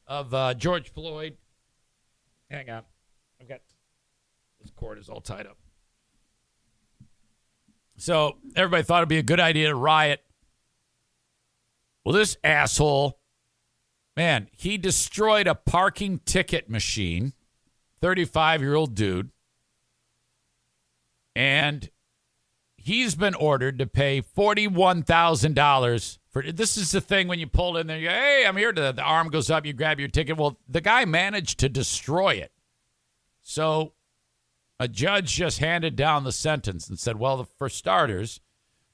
of George Floyd. Hang on, I've got this cord is all tied up. So everybody thought it'd be a good idea to riot. Well, this asshole. Man, he destroyed a parking ticket machine, 35-year-old dude, and he's been ordered to pay $41,000 for. This is the thing when you pull in there, you go, hey, I'm here. The arm goes up, you grab your ticket. Well, the guy managed to destroy it. So a judge just handed down the sentence and said, well, for starters,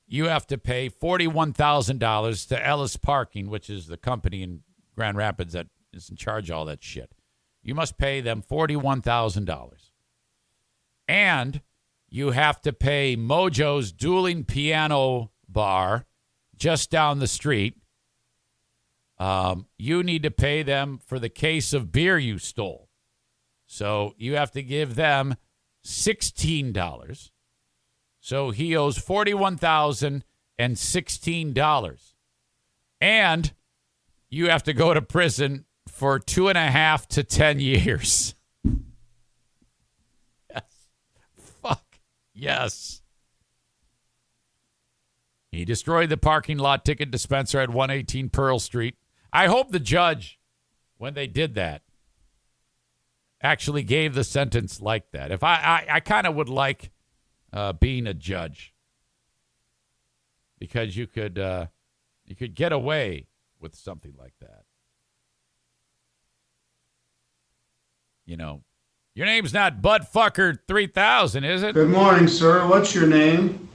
you have to pay $41,000 to Ellis Parking, which is the company in Grand Rapids that is in charge of all that shit. You must pay them $41,000. And you have to pay Mojo's Dueling Piano Bar just down the street. You need to pay them for the case of beer you stole. So you have to give them $16. So he owes $41,016. And you have to go to prison for 2.5 to 10 years. Yes. Fuck. Yes. He destroyed the parking lot ticket dispenser at 118 Pearl Street. I hope the judge, when they did that, actually gave the sentence like that. If I kind of would like being a judge, because you could get away with something like that. Your name's not Buttfucker 3000, is it? Good morning, sir. What's your name?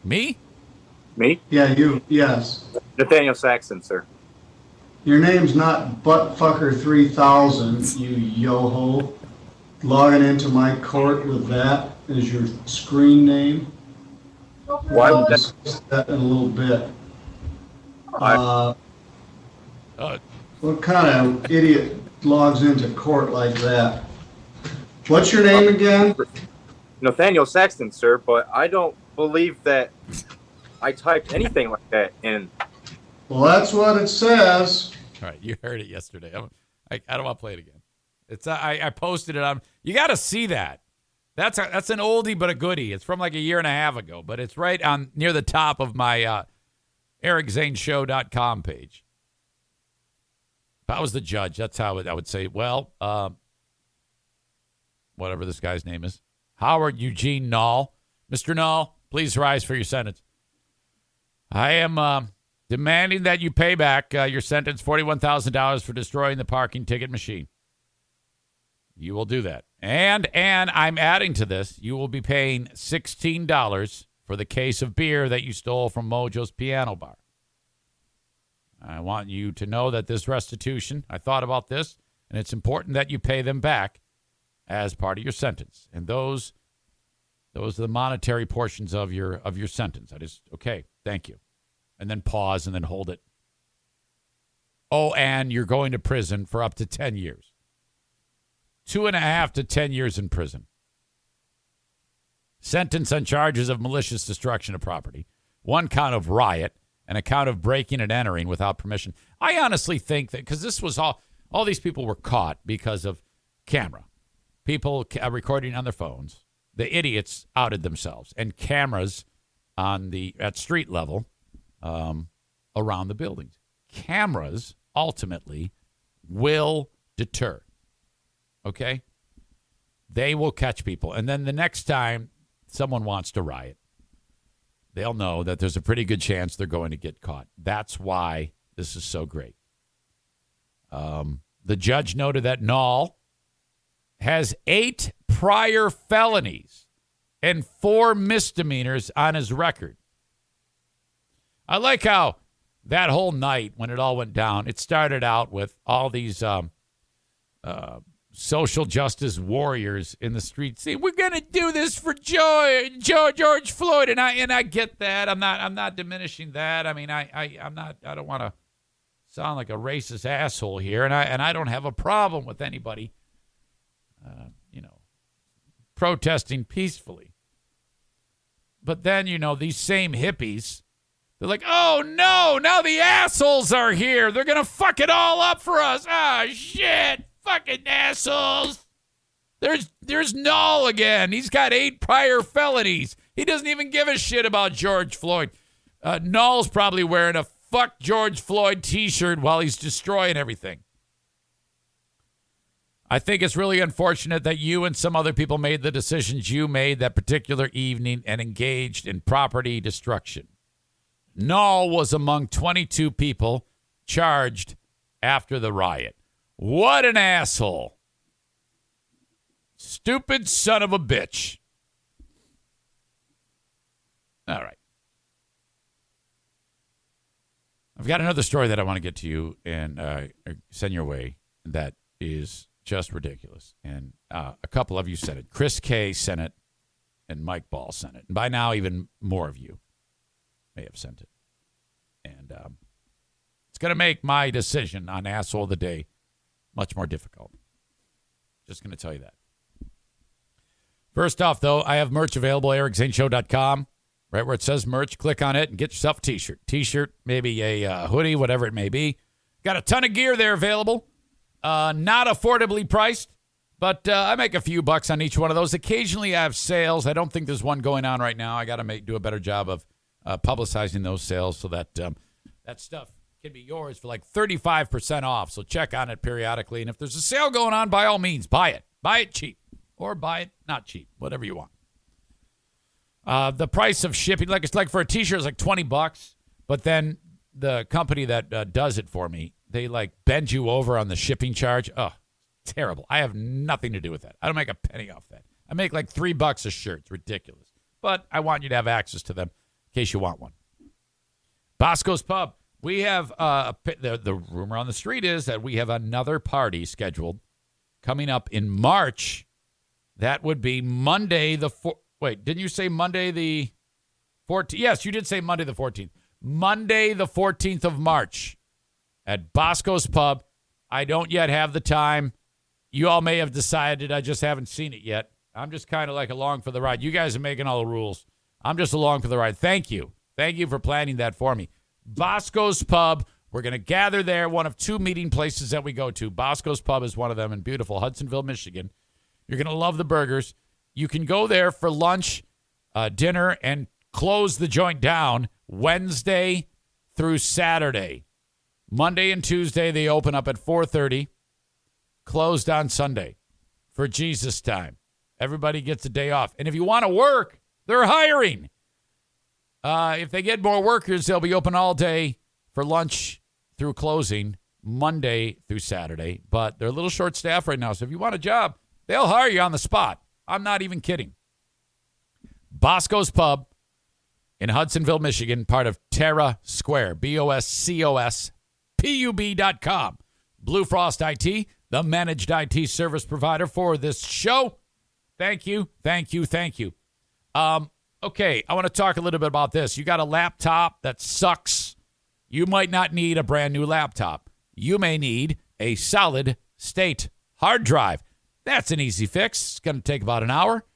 Me? Me? Yeah, you. Yes. Nathaniel Saxon, sir. Your name's not Buttfucker 3000, you yo-ho. Logging into my court with that as your screen name. Why We'll would that? discuss that in a little bit. What kind of idiot logs into court like that? What's your name again? Nathaniel Saxton, sir, but I don't believe that I typed anything like that in. Well, that's what it says. All right, you heard it yesterday. I don't want to play it again. It's I posted it on. You got to see that. That's an oldie but a goodie. It's from like a year and a half ago, but it's right on near the top of my EricZaneShow.com page. If I was the judge, that's how I would say, well, whatever this guy's name is, Howard Eugene Nall. Mr. Nall, please rise for your sentence. I am demanding that you pay back your sentence, $41,000 for destroying the parking ticket machine. You will do that. And I'm adding to this, you will be paying $16 for the case of beer that you stole from Mojo's Piano Bar. I want you to know that this restitution, I thought about this, and it's important that you pay them back as part of your sentence. And those are the monetary portions of your sentence. Okay, thank you. And then pause and then hold it. Oh, and you're going to prison for up to 10 years. 2.5 to 10 years in prison. Sentence on charges of malicious destruction of property. 1 count of riot and a count of breaking and entering without permission. I honestly think that, because this was all these people were caught because of camera. People recording on their phones. The idiots outed themselves. And cameras at street level around the buildings. Cameras ultimately will deter. Okay? They will catch people. And then the next time someone wants to riot, they'll know that there's a pretty good chance they're going to get caught. That's why this is so great. The judge noted that Nall has 8 prior felonies and 4 misdemeanors on his record. I like how that whole night, when it all went down, it started out with all these social justice warriors in the streets saying, "We're going to do this for George Floyd," and I get that. I'm not diminishing that. I mean, I don't want to sound like a racist asshole here, and I don't have a problem with anybody, protesting peacefully. But then, these same hippies, they're like, "Oh no, now the assholes are here. They're going to fuck it all up for us. Ah, shit. Fucking assholes." There's Null again. He's got 8 prior felonies. He doesn't even give a shit about George Floyd. Null's probably wearing a "Fuck George Floyd" t-shirt while he's destroying everything. I think it's really unfortunate that you and some other people made the decisions you made that particular evening and engaged in property destruction. Null was among 22 people charged after the riot. What an asshole. Stupid son of a bitch. All right. I've got another story that I want to get to you and send your way that is just ridiculous. And a couple of you sent it. Chris K. sent it, and Mike Ball sent it. And by now, even more of you may have sent it. And it's going to make my decision on Asshole of the Day much more difficult. Just going to tell you that. First off, though, I have merch available, ericzaneshow.com. Right where it says merch, click on it and get yourself a t-shirt. T-shirt, maybe a hoodie, whatever it may be. Got a ton of gear there available. Not affordably priced, but I make a few bucks on each one of those. Occasionally I have sales. I don't think there's one going on right now. I got to do a better job of publicizing those sales so that that stuff can be yours for like 35% off. So check on it periodically. And if there's a sale going on, by all means, buy it. Buy it cheap or buy it not cheap, whatever you want. The price of shipping, it's like for a t-shirt, it's like $20, but then the company that does it for me, they bend you over on the shipping charge. Oh, terrible. I have nothing to do with that. I don't make a penny off that. I make like $3 a shirt. It's ridiculous. But I want you to have access to them in case you want one. Bosco's Pub. We have the rumor on the street is that we have another party scheduled coming up in March. That would be Monday the 4th. Wait, didn't you say Monday the 14th? Yes, you did say Monday the 14th. Monday the 14th of March at Bosco's Pub. I don't yet have the time. You all may have decided. I just haven't seen it yet. I'm just kind of along for the ride. You guys are making all the rules. I'm just along for the ride. Thank you. Thank you for planning that for me. Bosco's Pub. We're going to gather there. One of 2 meeting places that we go to. Bosco's Pub is one of them in beautiful Hudsonville, Michigan. You're going to love the burgers. You can go there for lunch, dinner, and close the joint down Wednesday through Saturday. Monday and Tuesday, they open up at 4:30, closed on Sunday for Jesus time. Everybody gets a day off. And if you want to work, they're hiring. If they get more workers, they'll be open all day for lunch through closing Monday through Saturday. But they're a little short-staffed right now. So if you want a job, They'll hire you on the spot. I'm not even kidding. Bosco's Pub in Hudsonville, Michigan, part of Terra Square, BOSCOSPUB.com. Blue Frost IT, the managed IT service provider for this show. Thank you, thank you, thank you. Okay, I want to talk a little bit about this. You got a laptop that sucks. You might not need a brand new laptop. You may need a solid state hard drive. That's an easy fix. It's going to take about an hour.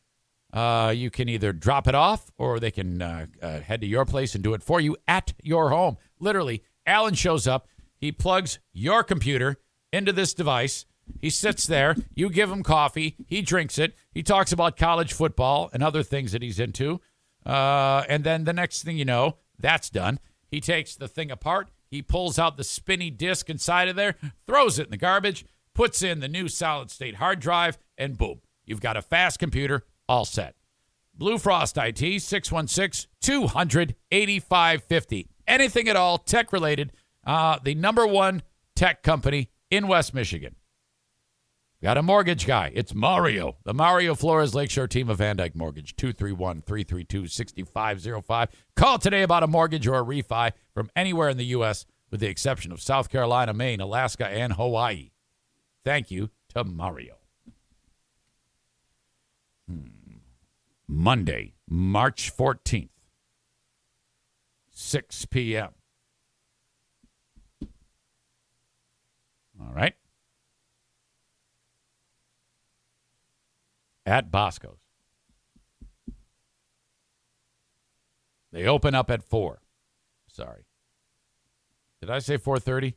You can either drop it off or they can head to your place and do it for you at your home. Literally, Alan shows up. He plugs your computer into this device. He sits there. You give him coffee. He drinks it. He talks about college football and other things that he's into. And then the next thing you know, that's done. He takes the thing apart. He pulls out the spinny disc inside of there, throws it in the garbage, puts in the new solid-state hard drive, and boom, you've got a fast computer all set. Blue Frost IT, 616-200-8550. Anything at all tech-related, the number one tech company in West Michigan. Got a mortgage guy. It's Mario. The Mario Flores Lakeshore team of Van Dyke Mortgage, 231-332-6505. Call today about a mortgage or a refi from anywhere in the U.S. with the exception of South Carolina, Maine, Alaska, and Hawaii. Thank you to Mario. Monday, March 14th, 6 p.m. All right. At Bosco's. They open up at 4. Sorry. Did I say 4:30?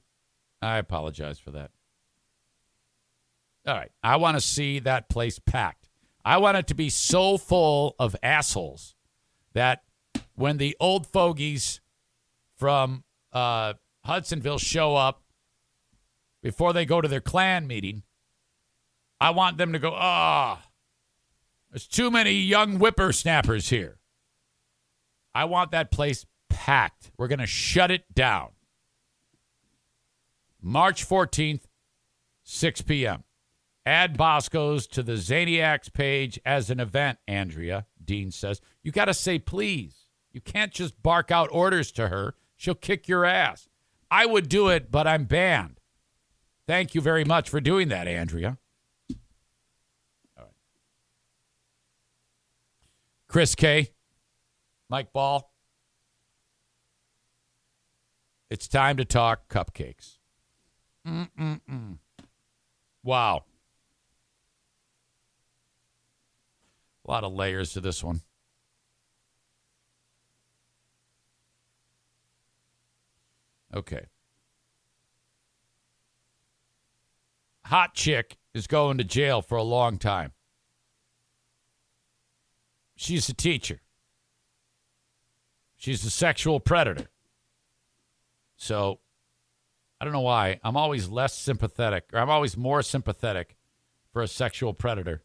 I apologize for that. All right. I want to see that place packed. I want it to be so full of assholes that when the old fogies from Hudsonville show up before they go to their clan meeting, I want them to go, there's too many young whippersnappers here. I want that place packed. We're going to shut it down. March 14th, 6 p.m. Add Bosco's to the Zaniacs page as an event, Andrea, Dean says. You got to say please. You can't just bark out orders to her. She'll kick your ass. I would do it, but I'm banned. Thank you very much for doing that, Andrea. All right. Chris K., Mike Ball. It's time to talk cupcakes. Wow. A lot of layers to this one. Okay. Hot chick is going to jail for a long time. She's a teacher. She's a sexual predator. So, I don't know why. I'm always less sympathetic, or I'm always more sympathetic for a sexual predator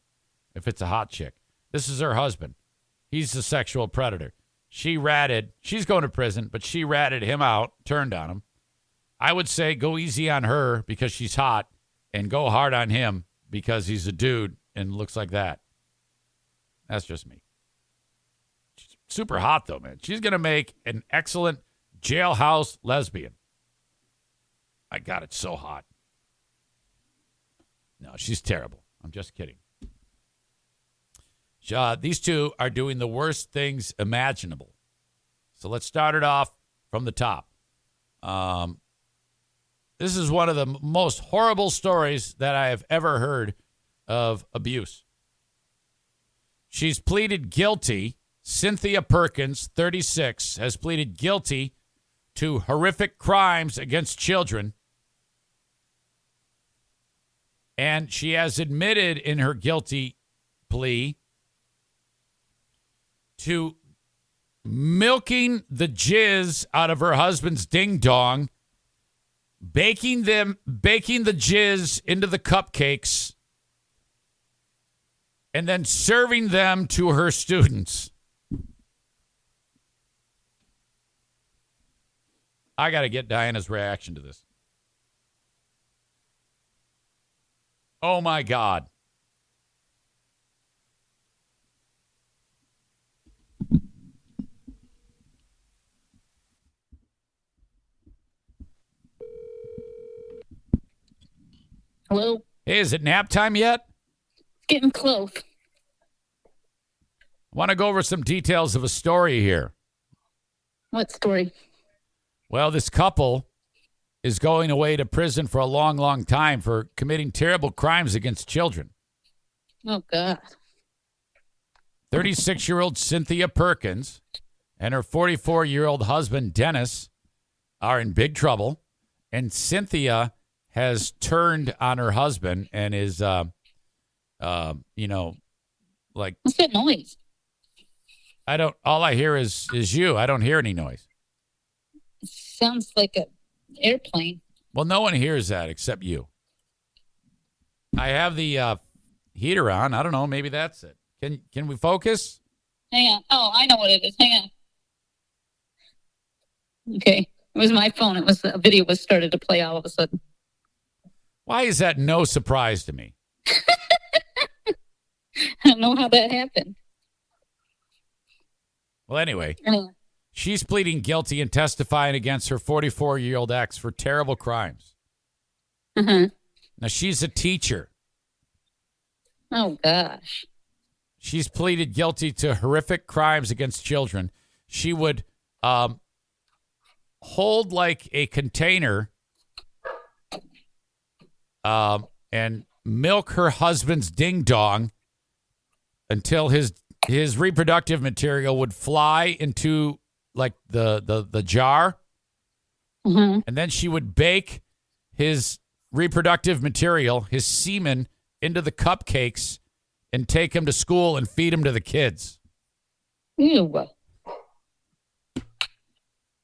if it's a hot chick. This is her husband. He's the sexual predator. She's going to prison, but she ratted him out, turned on him. I would say go easy on her because she's hot and go hard on him because he's a dude and looks like that. That's just me. She's super hot, though, man. She's going to make an excellent jailhouse lesbian. My God, it's so hot. No, she's terrible. I'm just kidding. These two are doing the worst things imaginable. So let's start it off from the top. This is one of the most horrible stories that I have ever heard of abuse. She's pleaded guilty. Cynthia Perkins, 36, has pleaded guilty to horrific crimes against children. And she has admitted in her guilty plea to milking the jizz out of her husband's ding-dong, baking the jizz into the cupcakes, and then serving them to her students. I got to get Diana's reaction to this. Oh, my God. Hello? Hey, is it nap time yet? It's getting close. I want to go over some details of a story here. What story? Well, this couple is going away to prison for a long, long time for committing terrible crimes against children. Oh, God. 36-year-old Cynthia Perkins and her 44-year-old husband, Dennis, are in big trouble. And Cynthia has turned on her husband and is, like... What's that noise? All I hear is you. I don't hear any noise. It sounds like an airplane. Well, no one hears that except you. I have the heater on. I don't know. Maybe that's it. Can we focus? Hang on. Oh, I know what it is. Hang on. Okay. It was my phone. A video was started to play all of a sudden. Why is that no surprise to me? I don't know how that happened. Well, anyway, she's pleading guilty and testifying against her 44-year-old ex for terrible crimes. Uh-huh. Now, she's a teacher. Oh, gosh. She's pleaded guilty to horrific crimes against children. She would hold like a container and milk her husband's ding-dong until his reproductive material would fly into like the jar. Mm-hmm. And then she would bake his reproductive material, his semen, into the cupcakes and take him to school and feed him to the kids. Ew.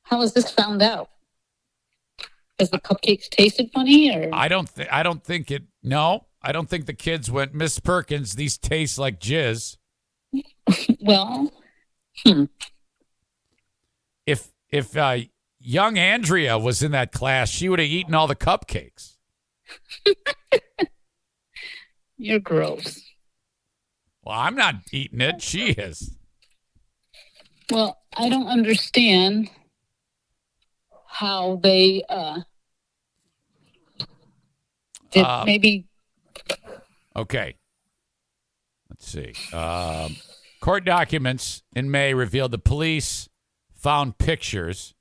How was this found out? Because the cupcakes tasted funny, or I don't think it. No, I don't think the kids went, Miss Perkins, these taste like jizz. Well, If young Andrea was in that class, she would have eaten all the cupcakes. You're gross. Well, I'm not eating it. She is. Well, I don't understand how they did maybe. Okay. Let's see. Court documents in May revealed the police found pictures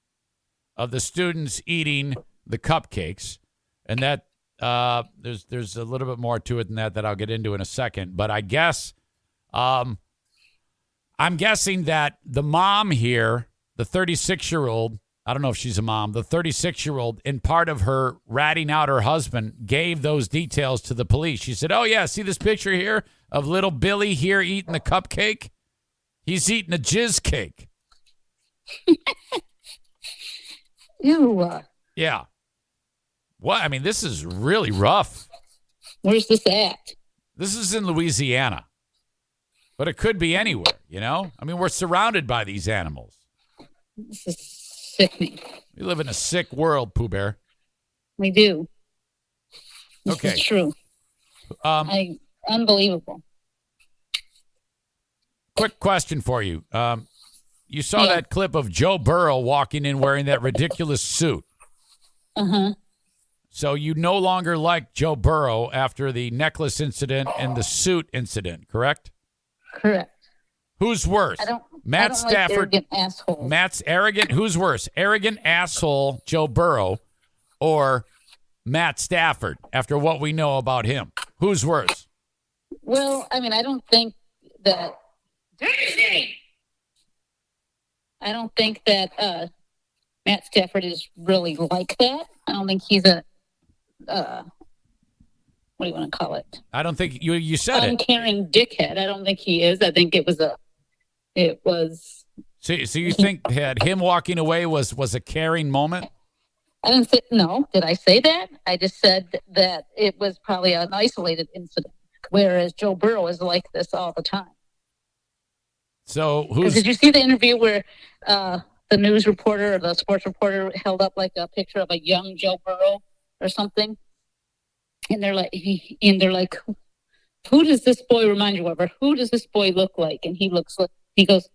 of the students eating the cupcakes, and that there's a little bit more to it than that I'll get into in a second. But I guess I'm guessing that the mom here, the 36-year-old, I don't know if she's a mom, the 36-year-old, in part of her ratting out her husband, gave those details to the police. She said, oh, yeah, see this picture here of little Billy here eating the cupcake? He's eating a jizz cake. Ew. Yeah. What? I mean, this is really rough. Where's this at? This is in Louisiana. But it could be anywhere, you know? I mean, we're surrounded by these animals. This is sickening. We live in a sick world, Pooh Bear. We do. This Okay. is true. Unbelievable. Quick question for you. You saw that clip of Joe Burrow walking in wearing that ridiculous suit. Uh-huh. So you no longer like Joe Burrow after the necklace incident and the suit incident, correct? Correct. Who's worse? Matt Stafford. Like arrogant assholes. Matt's arrogant. Who's worse? Arrogant asshole Joe Burrow or Matt Stafford after what we know about him? Who's worse? Well, I mean, I don't think that Matt Stafford is really like that. I don't think he's a what do you want to call it? I don't think you said it. Uncaring dickhead. I don't think he is. I think it was. So you think that him walking away was a caring moment? I didn't say no. Did I say that? I just said that it was probably an isolated incident, whereas Joe Burrow is like this all the time. So did you see the interview where the news reporter or the sports reporter held up like a picture of a young Joe Burrow or something? And they're like, who does this boy remind you of? Or who does this boy look like? And he goes,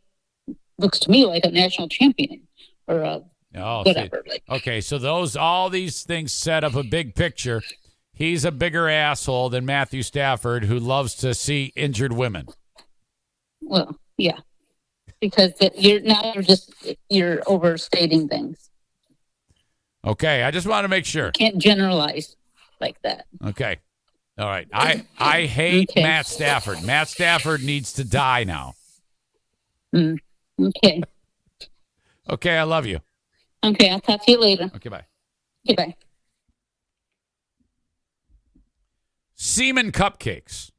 looks to me like a national champion or whatever. Okay, so all these things set up a big picture. he's a bigger asshole than Matthew Stafford, who loves to see injured women. Well, yeah, because you're overstating things. Okay, I just want to make sure. You can't generalize like that. Okay. All right. I hate Okay. Matt Stafford. Matt Stafford needs to die now. Okay. Okay, I love you. Okay, I'll talk to you later. Okay, bye. Okay, bye. Semen cupcakes.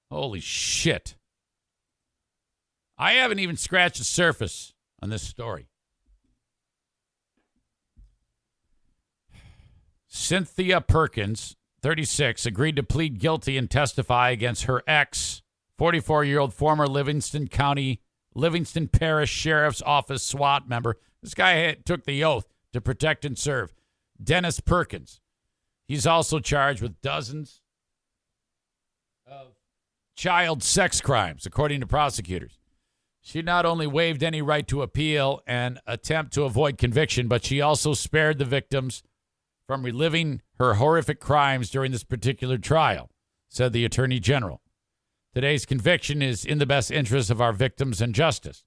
Holy shit. I haven't even scratched the surface on this story. Cynthia Perkins, 36, agreed to plead guilty and testify against her ex, 44-year-old former Livingston Parish Sheriff's Office SWAT member. This guy took the oath to protect and serve. Dennis Perkins. He's also charged with dozens of child sex crimes, according to prosecutors. She not only waived any right to appeal and attempt to avoid conviction, but she also spared the victims from reliving her horrific crimes during this particular trial, said the Attorney General. Today's conviction is in the best interest of our victims and justice.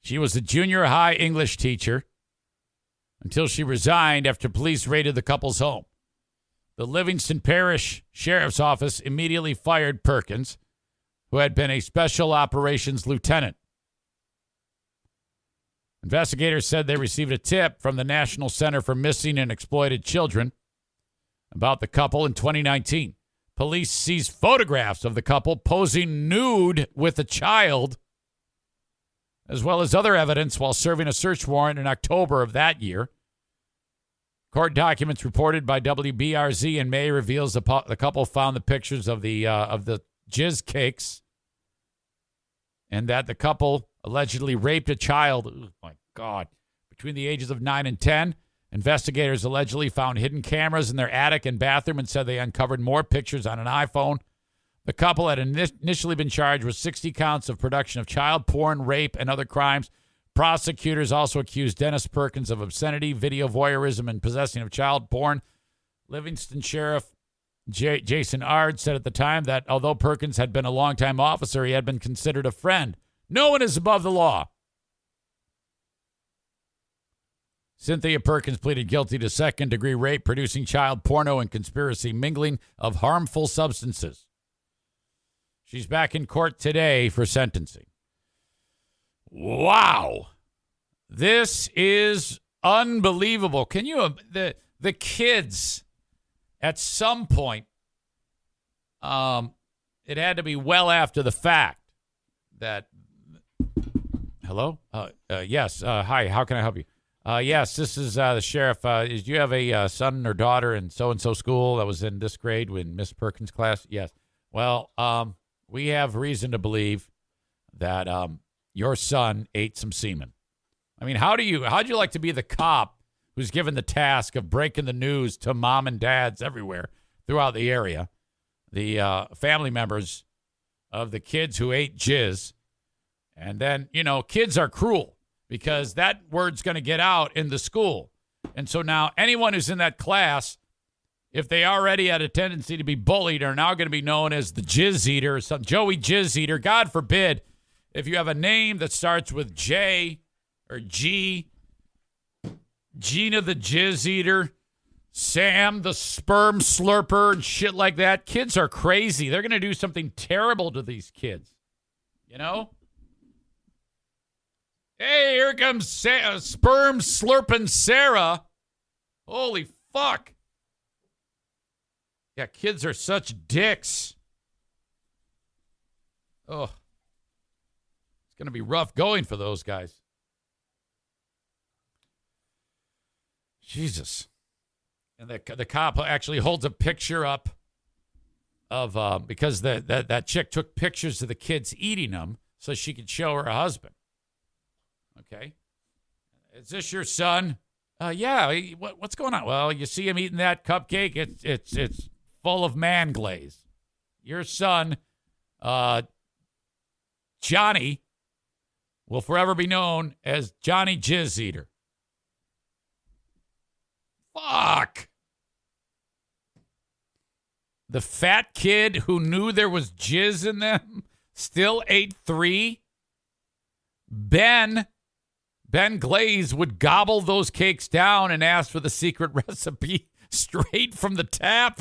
She was a junior high English teacher until she resigned after police raided the couple's home. The Livingston Parish Sheriff's Office immediately fired Perkins, who had been a special operations lieutenant. Investigators said they received a tip from the National Center for Missing and Exploited Children about the couple in 2019. Police seized photographs of the couple posing nude with a child, as well as other evidence while serving a search warrant in October of that year. Court documents reported by WBRZ in May reveals the couple found the pictures of the jizz cakes, and that the couple allegedly raped a child, oh my God, between the ages of 9 and 10. Investigators allegedly found hidden cameras in their attic and bathroom and said they uncovered more pictures on an iPhone. The couple had initially been charged with 60 counts of production of child porn, rape, and other crimes. Prosecutors also accused Dennis Perkins of obscenity, video voyeurism, and possessing of child porn. Livingston Sheriff Jason Ard said at the time that although Perkins had been a longtime officer, he had been considered a friend. No one is above the law. Cynthia Perkins pleaded guilty to second-degree rape, producing child porno, and conspiracy mingling of harmful substances. She's back in court today for sentencing. Wow. This is unbelievable. Can you, the kids, at some point, it had to be well after the fact that, hello? Yes. Hi, how can I help you? Yes, this is the sheriff. Do you have a son or daughter in so-and-so school that was in this grade in Miss Perkins' class? Yes. Well, we have reason to believe that your son ate some semen. I mean, how'd you like to be the cop who's given the task of breaking the news to mom and dads everywhere throughout the area, the family members of the kids who ate jizz, and then, kids are cruel because that word's going to get out in the school. And so now anyone who's in that class, if they already had a tendency to be bullied, are now going to be known as the jizz eater or something, Joey Jizz Eater. God forbid, if you have a name that starts with J or G, Gina the Jizz Eater, Sam the Sperm Slurper, and shit like that. Kids are crazy. They're going to do something terrible to these kids. Hey, here comes Sperm Slurping Sarah. Holy fuck. Yeah, kids are such dicks. Oh. It's going to be rough going for those guys. Jesus. And the cop actually holds a picture up of, because that chick took pictures of the kids eating them so she could show her husband. Okay. Is this your son? Yeah. What's going on? Well, you see him eating that cupcake. It's full of man glaze. Your son, Johnny, will forever be known as Johnny Jizz Eater. Fuck. The fat kid who knew there was jizz in them still ate 3. Ben Glaze would gobble those cakes down and ask for the secret recipe straight from the tap.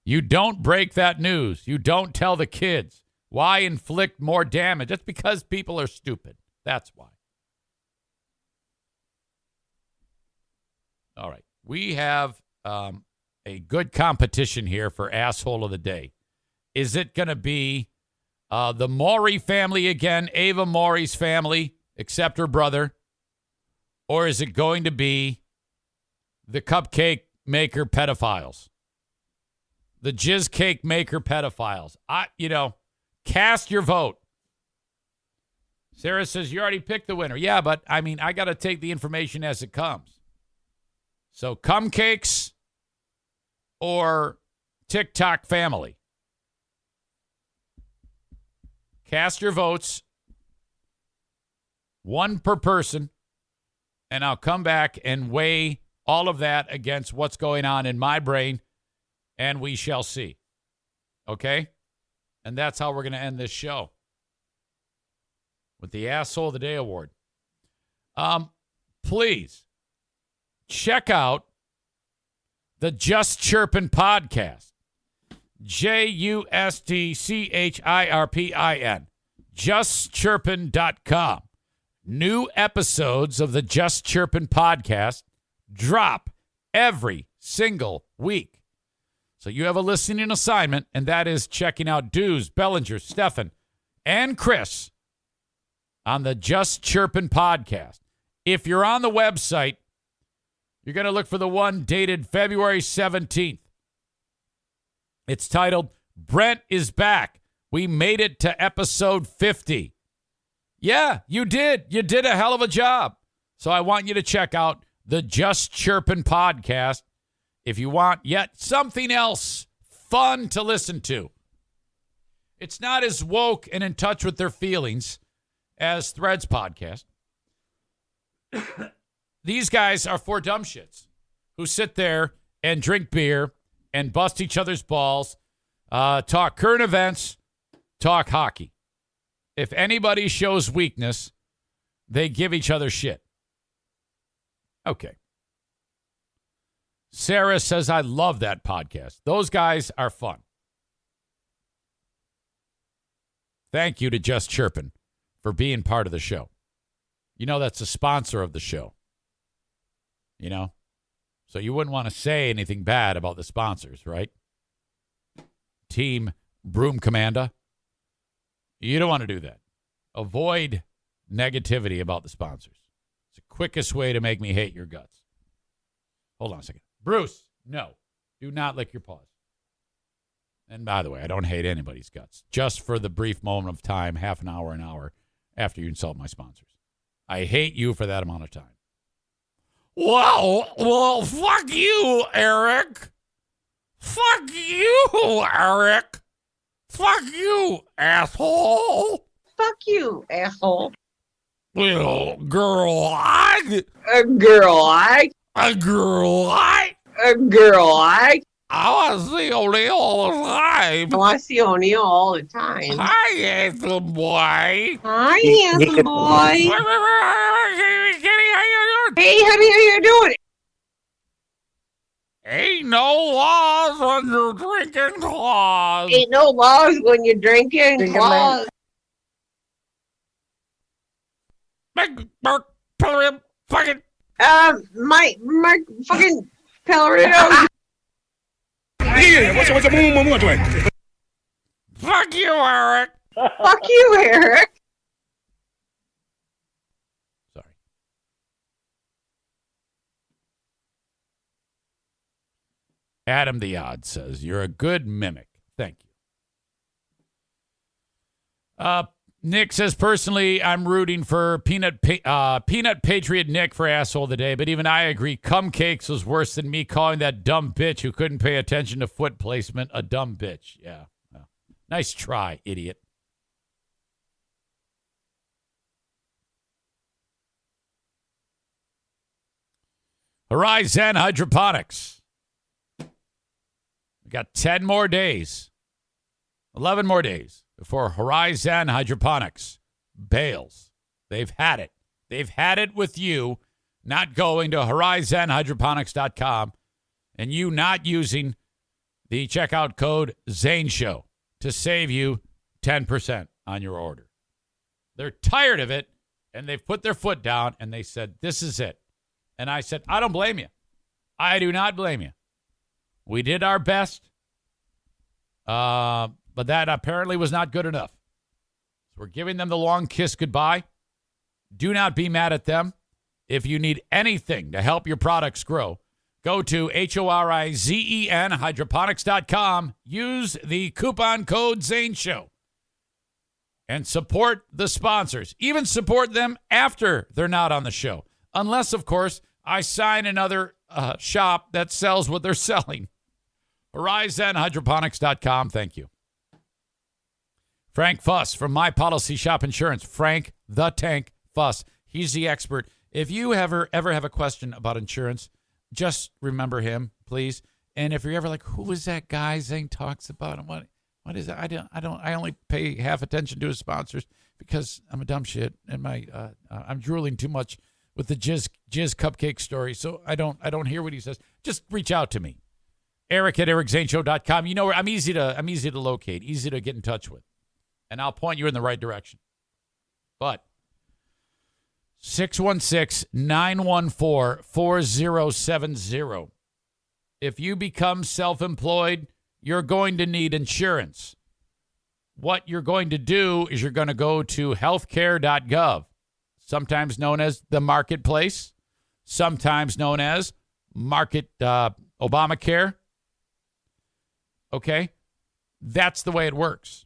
You don't break that news. You don't tell the kids. Why inflict more damage? That's because people are stupid. That's why. All right. We have a good competition here for Asshole of the Day. Is it going to be the Maury family again, Ava Maury's family, except her brother? Or is it going to be the cupcake maker pedophiles? The jizz cake maker pedophiles. Cast your vote. Sarah says, you already picked the winner. Yeah, but, I got to take the information as it comes. So, cupcakes or TikTok family? Cast your votes. 1 per person. And I'll come back and weigh all of that against what's going on in my brain. And we shall see. Okay? And that's how we're going to end this show. With the Asshole of the Day award. Please check out the Just Chirpin podcast. JUSTCHIRPIN. JustChirpin.com. New episodes of the Just Chirpin podcast drop every single week. So you have a listening assignment, and that is checking out Dews, Bellinger, Stefan, and Chris on the Just Chirpin podcast. If you're on the website, you're going to look for the one dated February 17th. It's titled, Brent is Back. We made it to episode 50. Yeah, you did. You did a hell of a job. So I want you to check out the Just Chirpin podcast if you want yet something else fun to listen to. It's not as woke and in touch with their feelings as Threads podcast. These guys are 4 dumb shits who sit there and drink beer and bust each other's balls, talk current events, talk hockey. If anybody shows weakness, they give each other shit. Okay. Sarah says, I love that podcast. Those guys are fun. Thank you to Just Chirpin for being part of the show. You know, that's a sponsor of the show. You know? So you wouldn't want to say anything bad about the sponsors, right? Team Broom Commander. You don't want to do that. Avoid negativity about the sponsors. It's the quickest way to make me hate your guts. Hold on a second. Bruce, no. Do not lick your paws. And by the way, I don't hate anybody's guts. Just for the brief moment of time, half an hour after you insult my sponsors. I hate you for that amount of time. Well, fuck you, Eric. Fuck you, Eric. Fuck you, asshole. Fuck you, asshole. Little girl, I want to see O'Neill all the time. I want to see O'Neill all the time. Hi, handsome boy. Hi, handsome boy. Hey, honey, how you doing? Ain't no laws when you're drinking claws. Ain't no laws when you're drinking claws. Fucking. My fucking Pellerino. Fuck you, Eric. Fuck you, Eric. Sorry. Adam the Odd says, you're a good mimic. Thank you. Nick says, personally, I'm rooting for Peanut Patriot Nick for asshole today, but even I agree Cumcakes was worse than me calling that dumb bitch who couldn't pay attention to foot placement a dumb bitch. Yeah. Well, nice try, idiot. Horizon Hydroponics. We got 10 more days, 11 more days before Horizon Hydroponics bails. They've had it. They've had it with you not going to horizonhydroponics.com and you not using the checkout code Zane Show to save you 10% on your order. They're tired of it, and they've put their foot down, and they said, this is it. And I said, I don't blame you. I do not blame you. We did our best, but that apparently was not good enough. So we're giving them the long kiss goodbye. Do not be mad at them. If you need anything to help your products grow, go to HORIZEN, hydroponics.com. Use the coupon code Zane Show. And support the sponsors. Even support them after they're not on the show. Unless, of course, I sign another shop that sells what they're selling. HorizonHydroponics.com. Thank you. Frank Fuss from My Policy Shop Insurance. Frank the Tank Fuss. He's the expert. If you ever have a question about insurance, just remember him, please. And if you're ever like, who is that guy Zane talks about? And what is that? I only pay half attention to his sponsors because I'm a dumb shit and I'm drooling too much with the jizz cupcake story, so I don't hear what he says. Just reach out to me. Eric at ericzaneshow.com. You know where I'm easy to locate, easy to get in touch with. And I'll point you in the right direction. But 616-914-4070. If you become self-employed, you're going to need insurance. What you're going to do is you're going to go to healthcare.gov. Sometimes known as the marketplace, sometimes known as Obamacare. Okay? That's the way it works.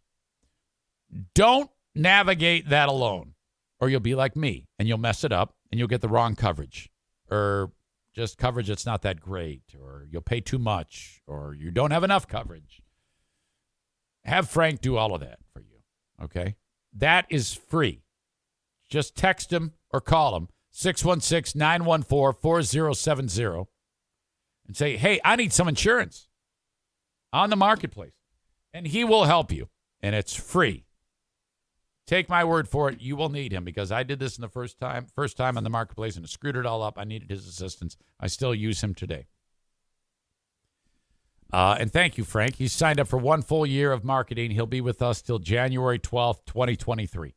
Don't navigate that alone, or you'll be like me, and you'll mess it up, and you'll get the wrong coverage, or just coverage that's not that great, or you'll pay too much, or you don't have enough coverage. Have Frank do all of that for you, okay? That is free. Just text him or call him, 616-914-4070, and say, hey, I need some insurance on the marketplace. And he will help you, and it's free. Take my word for it. You will need him because I did this in the first time on the marketplace, and it screwed it all up. I needed his assistance. I still use him today. And thank you, Frank. He's signed up for 1 full year of marketing. He'll be with us till January 12th, 2023.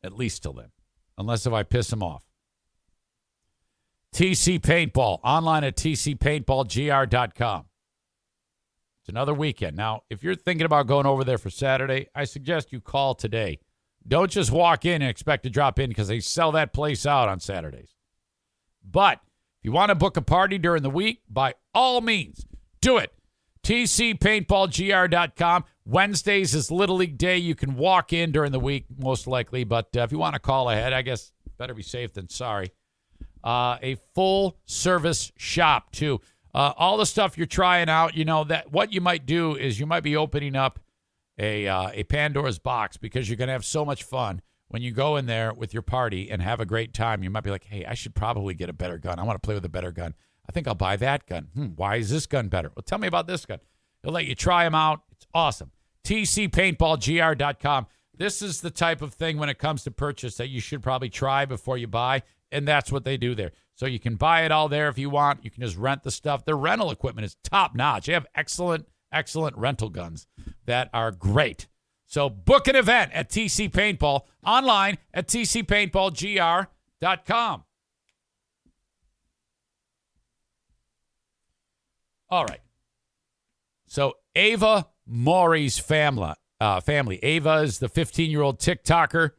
At least till then, unless if I piss him off. TC Paintball, online at tcpaintballgr.com. It's another weekend. Now, if you're thinking about going over there for Saturday, I suggest you call today. Don't just walk in and expect to drop in because they sell that place out on Saturdays. But if you want to book a party during the week, by all means, do it. tcpaintballgr.com. Wednesdays is Little League Day. You can walk in during the week, most likely. But if you want to call ahead, I guess better be safe than sorry. A full-service shop, too. All the stuff you're trying out, that what you might do is you might be opening up a Pandora's box because you're going to have so much fun when you go in there with your party and have a great time. You might be like, hey, I should probably get a better gun. I want to play with a better gun. I think I'll buy that gun. Why is this gun better? Well, tell me about this gun. They'll let you try them out. It's awesome. tcpaintballgr.com. This is the type of thing when it comes to purchase that you should probably try before you buy, and that's what they do there. So you can buy it all there if you want. You can just rent the stuff. Their rental equipment is top-notch. They have excellent rental guns that are great. So book an event at TC Paintball, online at tcpaintballgr.com. All right. So Ava Maury's family. Ava is the 15-year-old TikToker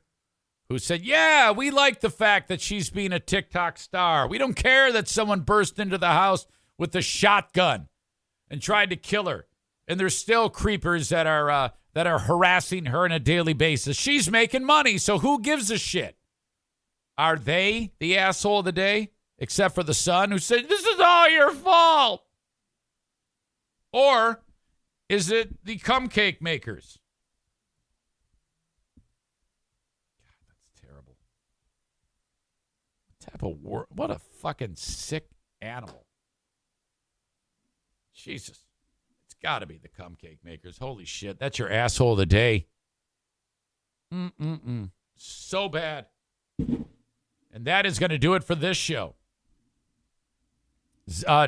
who said, yeah, we like the fact that she's being a TikTok star. We don't care that someone burst into the house with a shotgun and tried to kill her And there's still creepers that are harassing her on a daily basis. She's making money, so who gives a shit? Are they the asshole of the day? Except for the son who said, this is all your fault. Or is it the cum cake makers? God, that's terrible. What type of what a fucking sick animal. Jesus. It's got to be the cum cake makers. Holy shit. That's your asshole of the day. So bad. And that is going to do it for this show.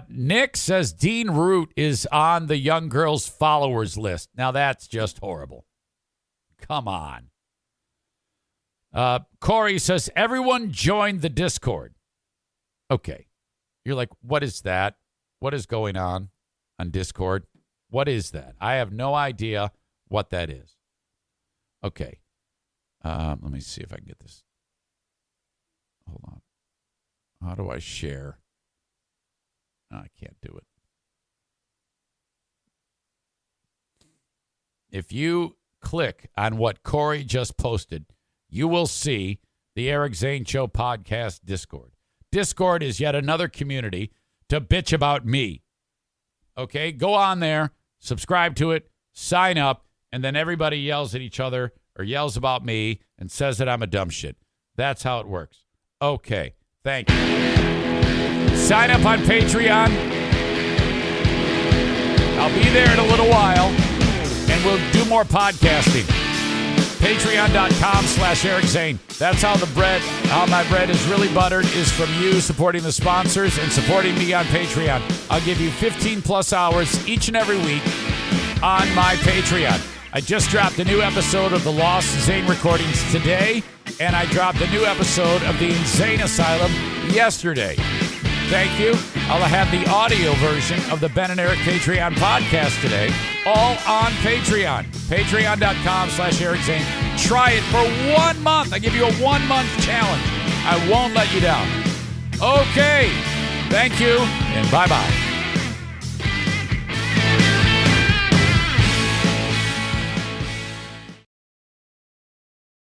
Nick says Dean Root is on the young girl's followers list. Now that's just horrible. Come on. Corey says everyone joined the Discord. Okay. You're like, what is that? What is going on Discord? What is that? I have no idea what that is. Okay. Let me see if I can get this. Hold on. How do I share? No, I can't do it. If you click on what Corey just posted, you will see the Eric Zane Show podcast Discord. Discord is yet another community to bitch about me. Okay, go on there, subscribe to it, sign up, and then everybody yells at each other or yells about me and says that I'm a dumb shit. That's how it works. Okay, thank you. Sign up on Patreon. I'll be there in a little while, and we'll do more podcasting. Patreon.com/Eric Zane. That's how how my bread is really buttered, is from you supporting the sponsors and supporting me on Patreon. I'll give you 15 plus hours each and every week on my Patreon. I just dropped a new episode of the Lost Zane recordings today, and I dropped a new episode of the Insane Asylum yesterday. Thank you. I'll have the audio version of the Ben and Eric Patreon podcast today, all on Patreon. Patreon.com/Eric Zane. Try it for 1 month. I give you a 1 month challenge. I won't let you down. Okay. Thank you, and bye-bye.